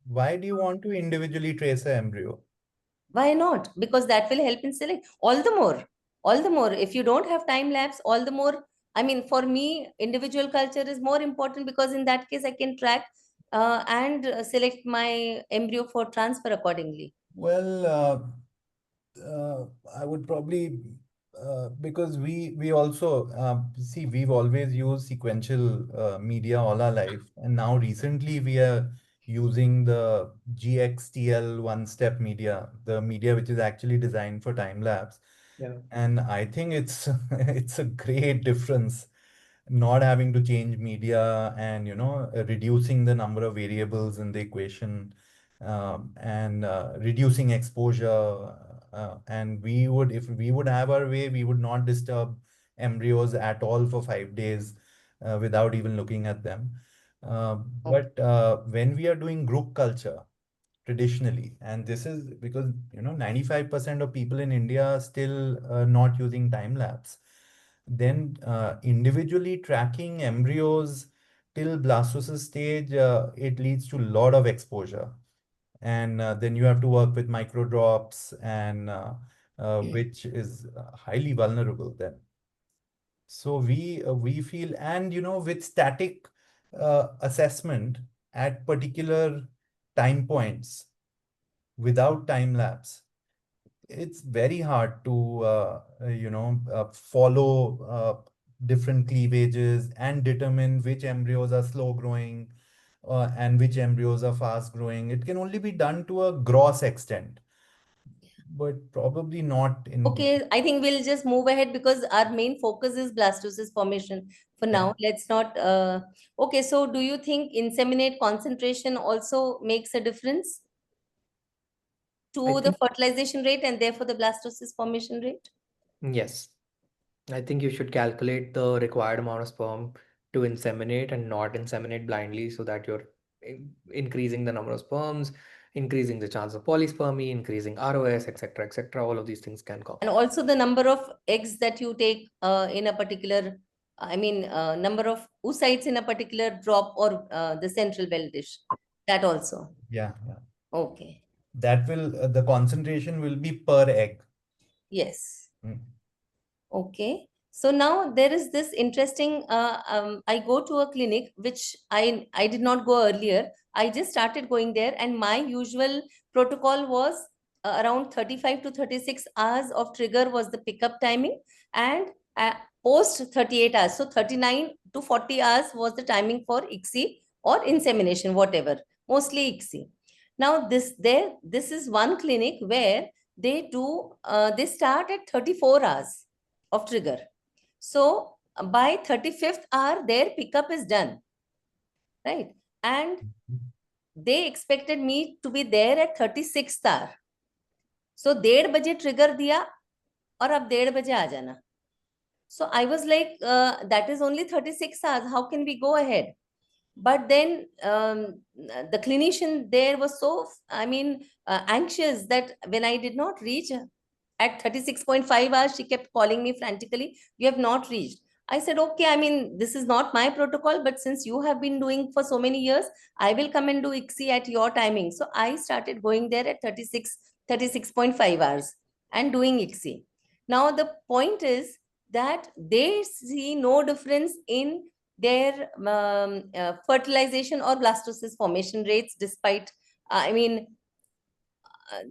Why do you want to individually trace an embryo? Why not? Because that will help in select. All the more. If you don't have time lapse, all the more. I mean, for me, individual culture is more important because in that case, I can track and select my embryo for transfer accordingly. Well, I would probably because we also see we've always used sequential media all our life, and now recently we are using the GXTL one-step media, the media which is actually designed for time lapse, Yeah. and I think it's it's a great difference not having to change media and reducing the number of variables in the equation and reducing exposure and we would if we would have our way we would not disturb embryos at all for 5 days without even looking at them Okay. but when we are doing group culture traditionally and this is because 95% of people in India are still not using time lapse then individually tracking embryos till blastocyst stage, it leads to a lot of exposure. And then you have to work with micro drops and which is highly vulnerable then. So we feel, and with static assessment at particular time points without time lapse, it's very hard to follow different cleavages and determine which embryos are slow growing, and which embryos are fast growing. It can only be done to a gross extent, but probably not in. Okay, I think we'll just move ahead because our main focus is blastocyst formation for now. Let's not. Okay, so do you think inseminate concentration also makes a difference I to the think fertilization rate and therefore the blastocyst formation rate? yes. I think you should calculate the required amount of sperm to inseminate and not inseminate blindly so that you're increasing the number of sperms, increasing the chance of polyspermy, increasing ROS, etc., etc. All of these things can come. And also the number of eggs that you take in a particular, number of oocytes in a particular drop or the central well dish. That also. Yeah. Okay. That will, the concentration will be per egg. Yes. Mm. Okay. So now there is this interesting, I go to a clinic, which I did not go earlier. I just started going there, and my usual protocol was around 35 to 36 hours of trigger was the pickup timing, and post 38 hours. So 39 to 40 hours was the timing for ICSI or insemination, whatever, mostly ICSI. Now this is one clinic where they they start at 34 hours of trigger. So by 35th hour, their pickup is done, right? And they expected me to be there at 36th hour. So 1:30 बजे trigger दिया और अब 1:30 बजे आ जाना. So I was like, that is only 36 hours. How can we go ahead? But then the clinician there was so, anxious that when I did not reach at 36.5 hours, she kept calling me frantically, you have not reached. I said, okay, this is not my protocol, but since you have been doing for so many years, I will come and do ICSI at your timing. So I started going there at 36.5 hours and doing ICSI. Now the point is that they see no difference in their fertilization or blastocyst formation rates, despite,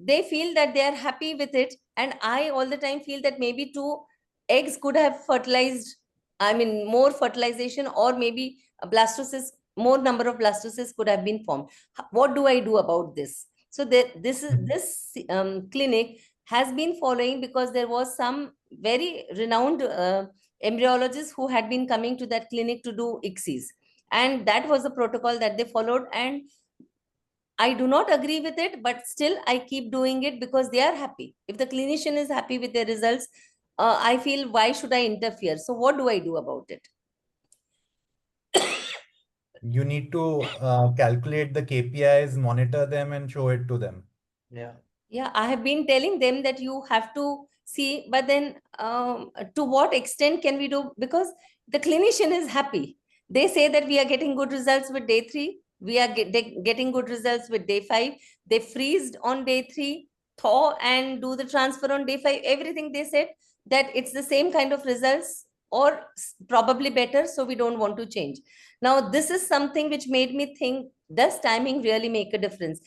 they feel that they are happy with it. And I all the time feel that maybe 2 eggs could have fertilized, more fertilization, or maybe a blastocyst, more number of blastocysts could have been formed. What do I do about this? So this clinic has been following, because there was some very renowned embryologists who had been coming to that clinic to do ICSIs. And that was the protocol that they followed. And I do not agree with it, but still I keep doing it because they are happy. If the clinician is happy with their results, I feel, why should I interfere? So what do I do about it? You need to calculate the KPIs, monitor them, and show it to them. Yeah. Yeah, I have been telling them that you have to see, but then to what extent can we do? Because the clinician is happy. They say that we are getting good results with day 3. We are getting good results with day 5. They freezed on day 3, thaw and do the transfer on day 5. Everything they said that it's the same kind of results or probably better. So we don't want to change. Now, this is something which made me think, does timing really make a difference?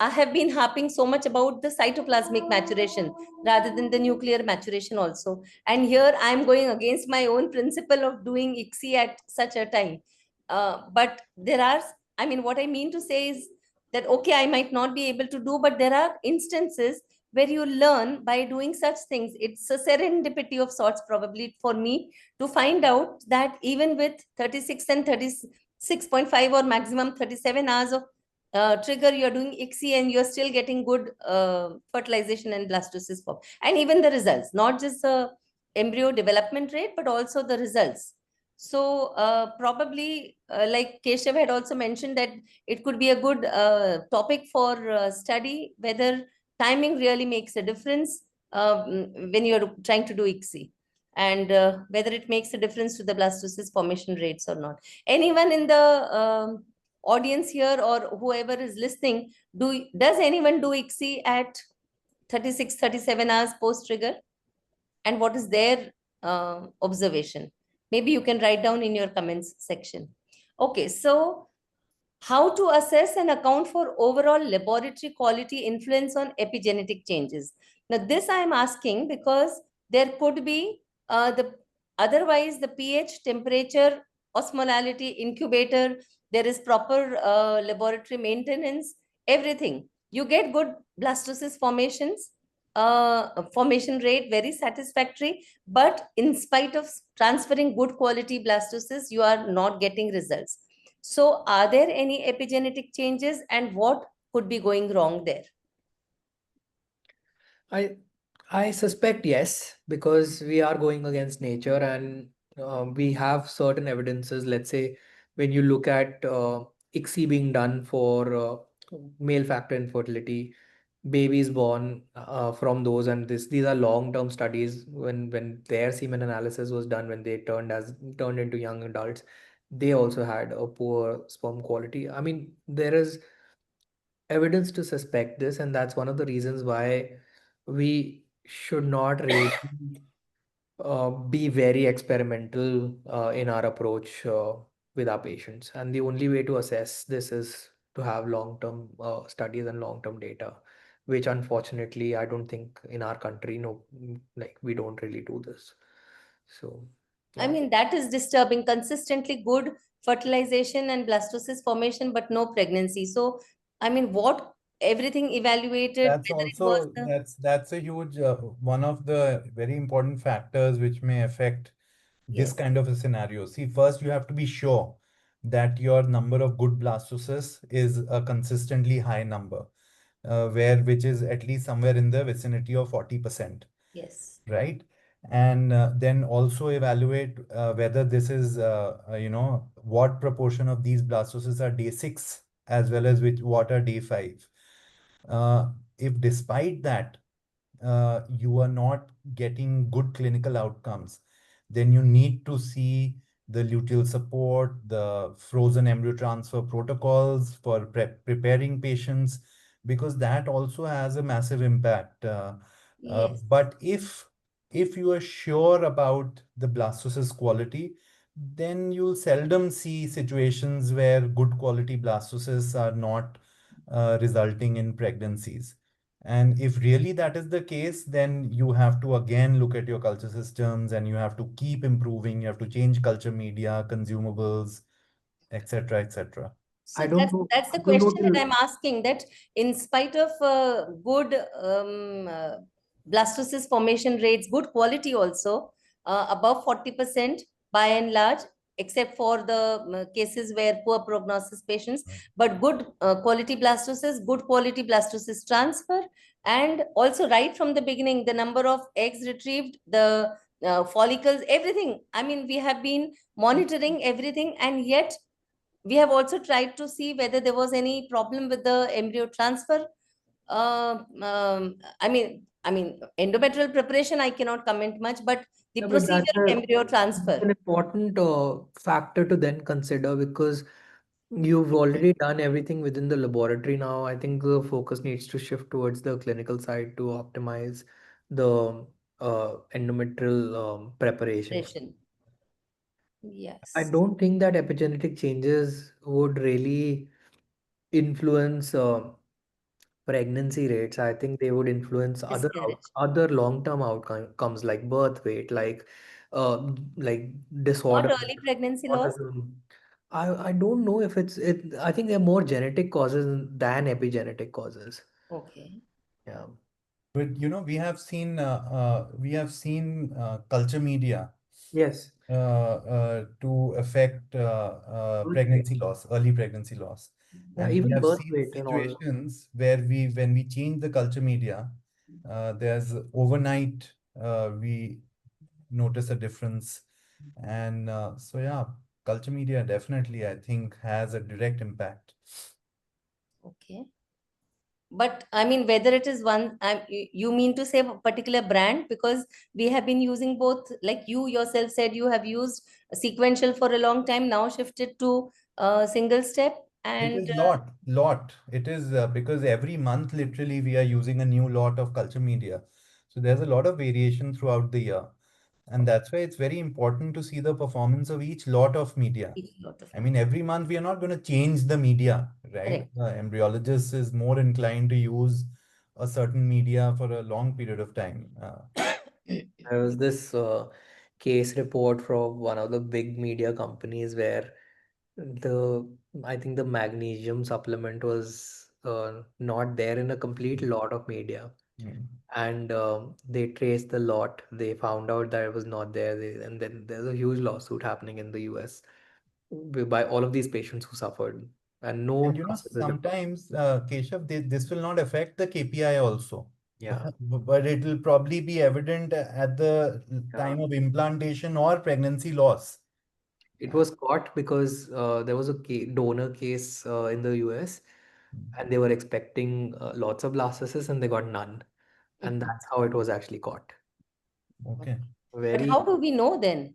I have been harping so much about the cytoplasmic maturation rather than the nuclear maturation also. And here I'm going against my own principle of doing ICSI at such a time. But there are, what I mean to say is that, okay, I might not be able to do, but there are instances where you learn by doing such things. It's a serendipity of sorts, probably for me, to find out that even with 36 and 36.5 or maximum 37 hours of trigger, you're doing ICSI and you're still getting good fertilization and blastocyst form. And even the results, not just the embryo development rate, but also the results. So probably like Keshav had also mentioned, that it could be a good topic for study, whether timing really makes a difference when you're trying to do ICSI, and whether it makes a difference to the blastocyst formation rates or not. Anyone in the audience here or whoever is listening, does anyone do ICSI at 36, 37 hours post trigger? And what is their observation? Maybe you can write down in your comments section. Okay, so how to assess and account for overall laboratory quality influence on epigenetic changes? Now, this I am asking because there could be otherwise the pH, temperature, osmolality, incubator, there is proper laboratory maintenance, everything, you get good blastocyst formation rate, very satisfactory. But in spite of transferring good quality blastocysts, you are not getting results. So are there any epigenetic changes, and what could be going wrong there? I I suspect yes, because we are going against nature, and we have certain evidences. Let's say when you look at ICSI being done for male factor infertility, babies born from those, and these are long-term studies. When their semen analysis was done, when they turned into young adults, they also had a poor sperm quality. I mean, there is evidence to suspect this, and that's one of the reasons why we should not really be very experimental in our approach with our patients. And the only way to assess this is to have long-term studies and long-term data, which unfortunately I don't think in our country, no, like we don't really do this. So, I yeah. mean, that is disturbing. Consistently good fertilization and blastocyst formation, but no pregnancy. So, I mean, what everything evaluated, That's whether it was also the that's a huge one of the very important factors which may affect this yes, kind of a scenario. See, first you have to be sure that your number of good blastocysts is a consistently high number, which is at least somewhere in the vicinity of 40%, yes, right? And then also evaluate whether this is, what proportion of these blastocysts are day 6 as well as what are day 5. If despite that you are not getting good clinical outcomes, then you need to see the luteal support, the frozen embryo transfer protocols for preparing patients, because that also has a massive impact. yes, But if you are sure about the blastocyst quality, then you'll seldom see situations where good quality blastocysts are not resulting in pregnancies. And if really that is the case, then you have to again look at your culture systems and you have to keep improving. You have to change culture media, consumables, etc., etc. so that's I the don't know question that till I'm asking. That in spite of good blastocyst formation rates, good quality also, above 40% by and large, except for the cases where poor prognosis patients, Right. but good quality blastocyst, good quality blastocyst transfer, and also right from the beginning, the number of eggs retrieved, the follicles, everything. I mean, we have been monitoring everything, and yet we have also tried to see whether there was any problem with the embryo transfer. I mean, endometrial preparation, I cannot comment much, but the yeah, but procedure of embryo that's transfer. an important factor to then consider, because you've already done everything within the laboratory now. I think the focus needs to shift towards the clinical side to optimize the endometrial preparation. Preparation. I Yes. don't think that epigenetic changes would really influence pregnancy rates. I think they would influence Discourage. other long-term outcomes like birth weight, like Not disorder, early pregnancy loss. autism. I don't know if it. I think they're more genetic causes than epigenetic causes. Okay. Yeah. But we have seen culture media Yes. to affect Birth weight. pregnancy loss, early pregnancy loss. Yeah, And we even have birth seen weight and all. situations where when we change the culture media, there's overnight, we notice a difference. And so, yeah, culture media definitely, I think, has a direct impact. Okay. But I mean, whether it is one, you mean to say a particular brand? Because we have been using both, like you yourself said, you have used sequential for a long time, now shifted to single step. It And is lot. It is because every month, literally, we are using a new lot of culture media. So there's a lot of variation throughout the year. And that's why it's very important to see the performance of each lot of media. each lot of I mean, every month we are not going to change the media, right? correct. The embryologist is more inclined to use a certain media for a long period of time. There was this case report from one of the big media companies where I think the magnesium supplement was not there in a complete lot of media. Mm. And they traced the lot. They found out that it was not there. And then there's a huge lawsuit happening in the US by all of these patients who suffered. And no And process is required. sometimes, Keshav, this will not affect the KPI also. Yeah. But it will probably be evident at the Yeah. time of implantation or pregnancy loss. It was caught because there was a donor case in the US, and they were expecting lots of blastocysts and they got none. And Mhm. that's how it was actually caught. Okay. But Very, how do we know then?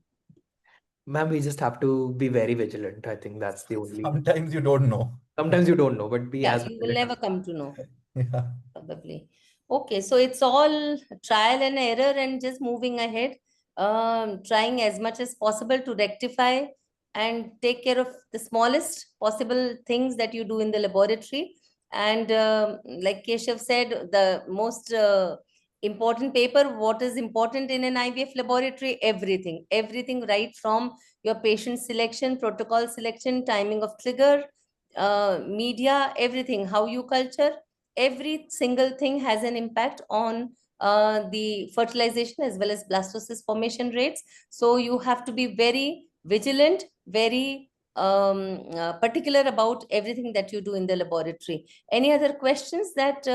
ma'am, we just have to be very vigilant. I think that's the only. Sometimes you don't know. Sometimes you don't know, but be Yeah, as you will vigilant as never come to know. Yeah. Probably. Okay, so it's all trial and error and just moving ahead, trying as much as possible to rectify and take care of the smallest possible things that you do in the laboratory. And like Keshav said, the most important paper, what is important in an IVF laboratory? Everything right from your patient selection, protocol selection, timing of trigger, media, everything, how you culture, every single thing has an impact on the fertilization as well as blastocyst formation rates. So you have to be very vigilant, very particular about everything that you do in the laboratory. Any other questions that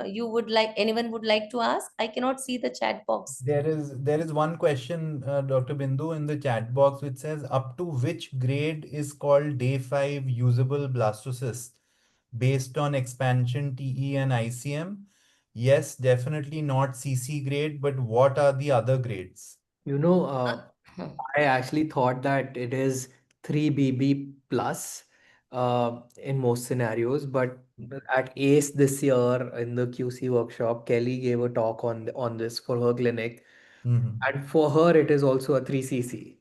you would like, anyone would like to ask? I cannot see the chat box. There is one question, Dr. Bindu, in the chat box which says up to which grade is called day 5 usable blastocyst based on expansion TE and ICM? Yes, definitely not CC grade, but what are the other grades? You know, Hmm. I actually thought that it is 3BB plus in most scenarios, but at ACE this year in the QC workshop, Kelly gave a talk on this for her clinic, Mhm. and for her it is also a 3cc.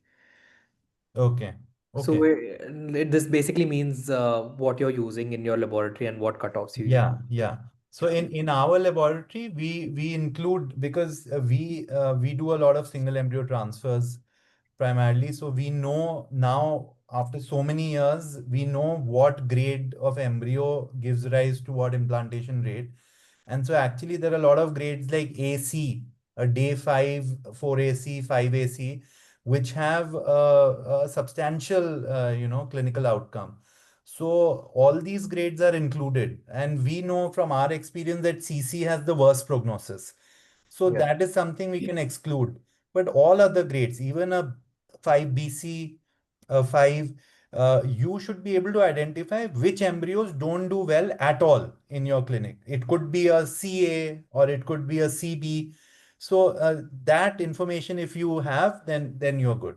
Okay. So Okay. this basically means what you're using in your laboratory and what cutoffs you use. Yeah, yeah. So Yeah. in our laboratory, we include, because we do a lot of single embryo transfers primarily. So we know now, after so many years, we know what grade of embryo gives rise to what implantation rate. And so actually there are a lot of grades like AC, a day 5, 4AC, 5AC, which have a substantial, clinical outcome. So all these grades are included, and we know from our experience that CC has the worst prognosis. So Yeah. that is something we can exclude. But all other grades, even a 5BC, a 5, you should be able to identify which embryos don't do well at all in your clinic. It could be a CA or it could be a CB. So that information, if you have, then you're good.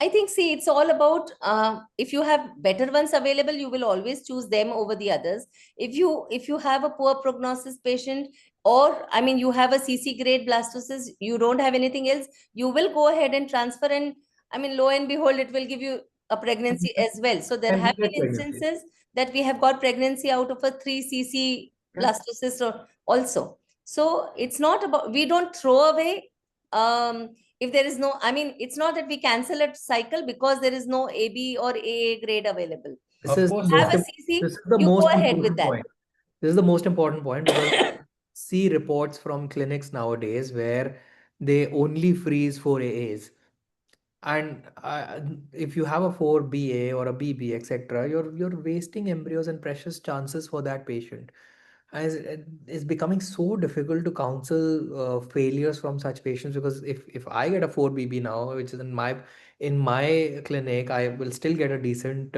I think, see, it's all about if you have better ones available, you will always choose them over the others. If you have a poor prognosis patient, or I mean, you have a CC grade blastocyst, you don't have anything else, you will go ahead and transfer, and I mean, lo and behold, it will give you a pregnancy as well. So there And we have get been pregnancy. instances that we have got pregnancy out of a 3cc Yeah. blastocyst also. So it's not about, we don't throw away. If there is no, I mean, it's not that we cancel a cycle because there is no AB or AA grade available. This Of is the course, Have most a yeah. CC, this is the you go most ahead with important that. point. This is the most important point because see reports from clinics nowadays where they only freeze for AAs. And if you have a 4BA or a BB, etc., you're wasting embryos and precious chances for that patient. As it's becoming so difficult to counsel failures from such patients because if I get a 4BB now, which is in my clinic, I will still get a decent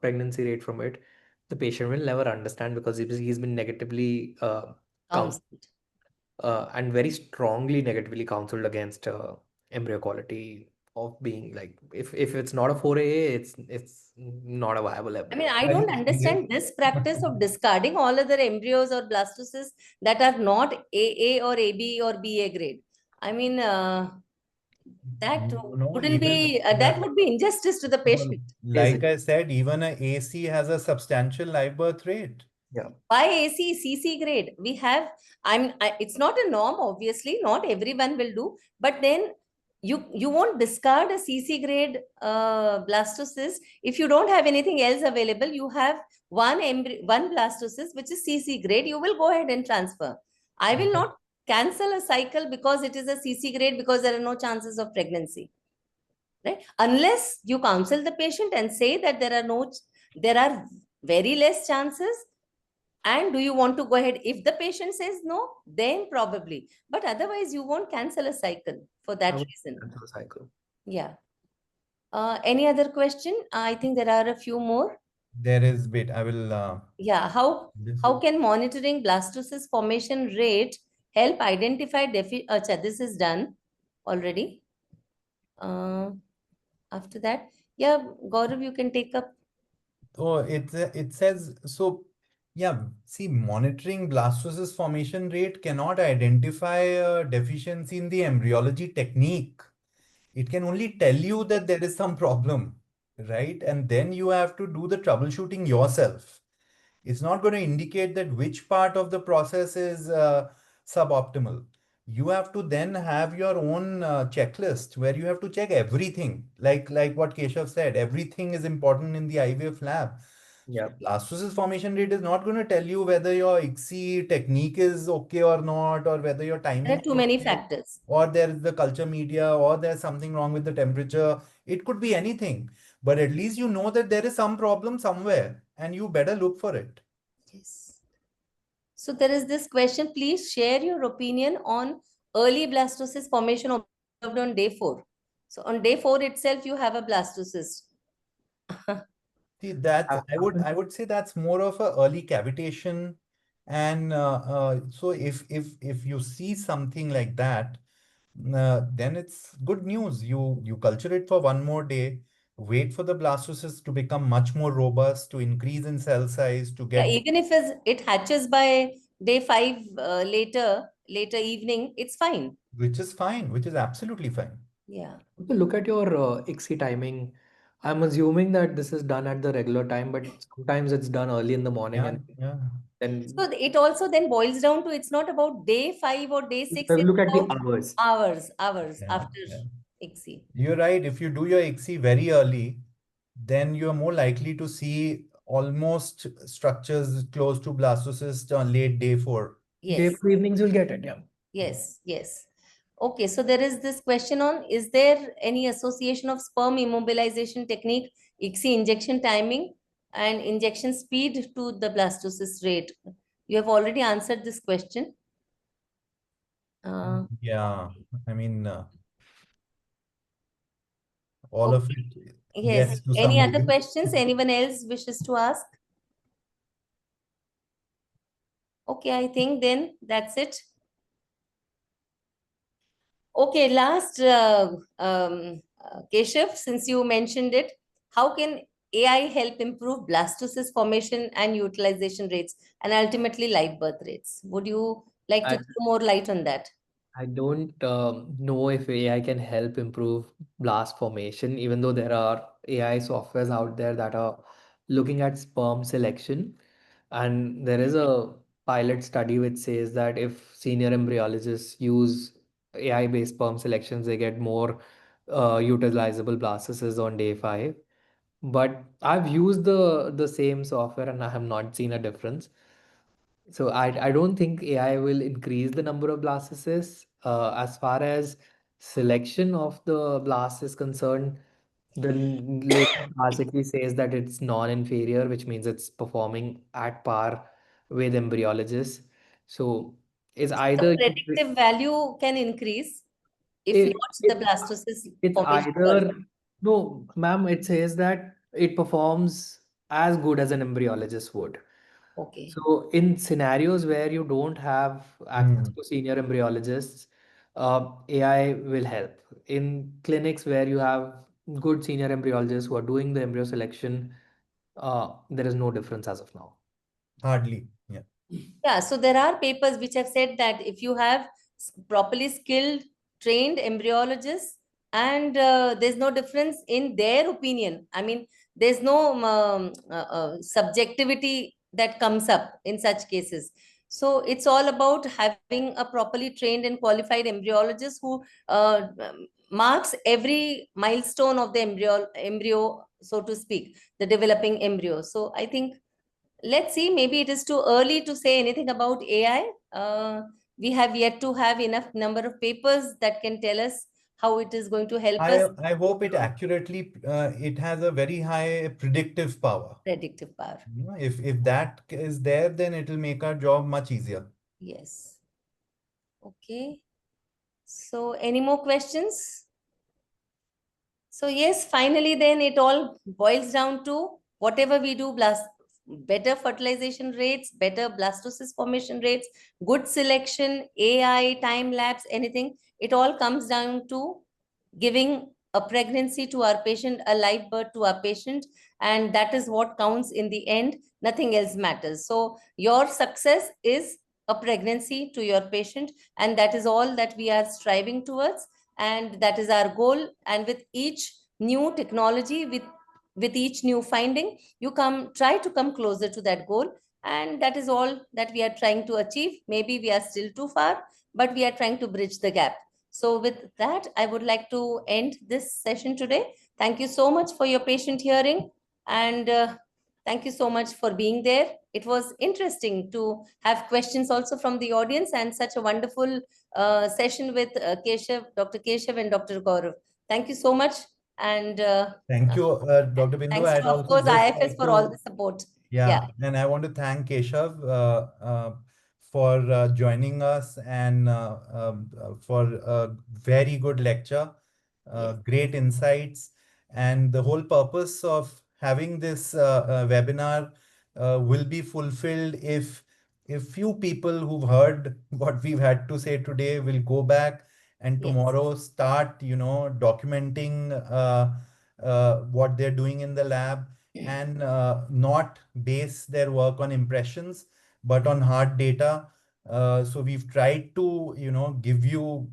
pregnancy rate from it. The patient will never understand because he's been negatively counseled Counseled. and very strongly negatively counseled against embryo quality of being like if it's not a 4AA, it's not a viable I mean, embryo. I don't understand this practice of discarding all other embryos or blastocysts that are not AA or AB or BA grade. I mean, that wouldn't Even be, that would be injustice to the patient. Is like it? I said, even a AC has a substantial live birth rate. Yeah. By AC, CC grade, we have, it's not a norm, obviously, not everyone will do, but then you won't discard a CC grade blastocyst if you don't have anything else available. You have one blastocyst which is CC grade. You will go ahead and transfer. I will not cancel a cycle because it is a CC grade because there are no chances of pregnancy, right? Unless you counsel the patient and say that there are very less chances. And do you want to go ahead? If the patient says no, then probably. But otherwise, you won't cancel a cycle for I that would reason. cancel the cycle. Yeah. Any other question? I think there are a few more. There is, wait, I will. Yeah. How can monitoring blastocyst formation rate help identify Acha, this is done already. After that, yeah, Gaurav, you can take up. Oh, it says so. Yeah, see, monitoring blastocyst formation rate cannot identify a deficiency in the embryology technique. It can only tell you that there is some problem, right? And then you have to do the troubleshooting yourself. It's not going to indicate that which part of the process is suboptimal. You have to then have your own checklist where you have to check everything. Like what Keshav said, everything is important in the IVF lab. Yeah. Blastocyst formation rate is not going to tell you whether your ICSI technique is okay or not, or whether your There timing are is too many okay, factors. or there is the culture media, or there's something wrong with the temperature. It could be anything, but at least you know that there is some problem somewhere and you better look for it. Yes. So there is this question. Please share your opinion on early blastocyst formation observed on day 4. So on day 4 itself, you have a blastocyst. See, that Have I would say that's more of a early cavitation, and so if you see something like that, then it's good news. You culture it for one more day, wait for the blastocyst to become much more robust, to increase in cell size, to Yeah, get, even if it hatches by day 5 later evening, it's fine. which is fine, which is absolutely fine. Yeah. to look at your ICSI timing. I'm assuming that this is done at the regular time, but sometimes it's done early in the morning Yeah, and yeah. So then it also then boils down to it's not about day 5 or day 6, we it's look at the about hours. hours Yeah, after yeah. ICSI. You're right. If you do your ICSI very early, then you're more likely to see almost structures close to blastocyst on late day 4. Day Yes. for evenings, you'll get it. Yeah. Yes, yes. Okay, so there is this question on, is there any association of sperm immobilization technique, ICSI injection timing and injection speed to the blastocyst rate? You have already answered this question. Yeah, I mean, all of Okay. it, Yes. yes, to some Any other degree. questions anyone else wishes to ask? Okay, I think then that's it. Okay, last, Keshav, since you mentioned it, how can AI help improve blastocyst formation and utilization rates and ultimately live birth rates? Would you like to I, throw more light on that? I don't know if AI can help improve blast formation, even though there are AI softwares out there that are looking at sperm selection. And there is a pilot study which says that if senior embryologists use AI-based sperm selections, they get more utilizable blastocysts on day 5. But I've used the same software and I have not seen a difference. So I don't think AI will increase the number of blastocysts. As far as selection of the blast is concerned, the latest RCT says that it's non-inferior, which means it's performing at par with embryologists. So it's The either predictive value can increase if it, not the it blastocyst it's formation. Sorry. either no, ma'am, it says that it performs as good as an embryologist would. Okay. So in scenarios where you don't have access Hmm. to senior embryologists, AI will help. In clinics where you have good senior embryologists who are doing the embryo selection, there is no difference as of now. Hardly. Yeah. Yeah, so there are papers which have said that if you have properly skilled, trained embryologists, and there's no difference in their opinion. I mean, there's no subjectivity that comes up in such cases. So it's all about having a properly trained and qualified embryologist who marks every milestone of the embryo, so to speak, the developing embryo. So I think, let's see, maybe it is too early to say anything about AI. We have yet to have enough number of papers that can tell us how it is going to help us. I hope it accurately, it has a very high predictive power. Predictive power. You know, if that is there, then it will make our job much easier. Yes. Okay. So any more questions? So yes, finally, then it all boils down to whatever we do, better fertilization rates, better blastocyst formation rates, good selection, AI, time lapse, anything. It all comes down to giving a pregnancy to our patient, a live birth to our patient, and that is what counts in the end. Nothing else matters. So your success is a pregnancy to your patient, and that is all that we are striving towards, and that is our goal. And with each new technology, with each new finding, you try to come closer to that goal, and that is all that we are trying to achieve. Maybe we are still too far, but we are trying to bridge the gap. So with that, I would like to end this session today. Thank you so much for your patient hearing, and thank you so much for being there. It was interesting to have questions also from the audience, and such a wonderful session with Dr. Keshav and Dr. Gaurav. Thank you so much. And Thank you, Dr. Bindu. thanks I'd to, of also course, just IFS like for all to, the support. yeah, and I want to thank Keshav for joining us and for a very good lecture, Yes. great insights. And the whole purpose of having this webinar will be fulfilled if few people who've heard what we've had to say today will go back and Yes. tomorrow start, documenting what they're doing in the lab and not base their work on impressions, but on hard data. So we've tried to, give you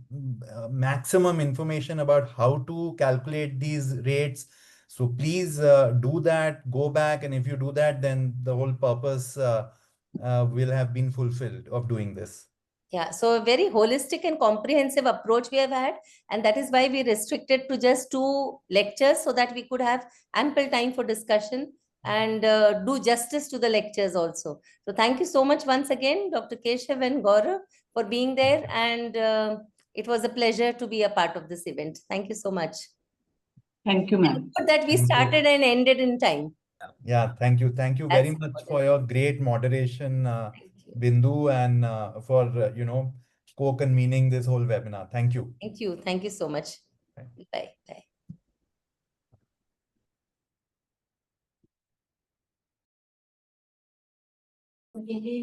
maximum information about how to calculate these rates. So please do that, go back, and if you do that, then the whole purpose will have been fulfilled of doing this. Yeah, so a very holistic and comprehensive approach we have had, and that is why we restricted to just 2 lectures so that we could have ample time for discussion and do justice to the lectures also. So thank you so much once again, Dr. Keshav and Gaurav, for being there, and it was a pleasure to be a part of this event. Thank you so much. Thank you, ma'am. Good that we Thank you. started and ended in time. Yeah, thank you. Thank you very That's much important. for your great moderation, Thank you. Bindu, and for, co-convening this whole webinar. Thank you. Thank you. Thank you so much. Bye. Bye. Bye.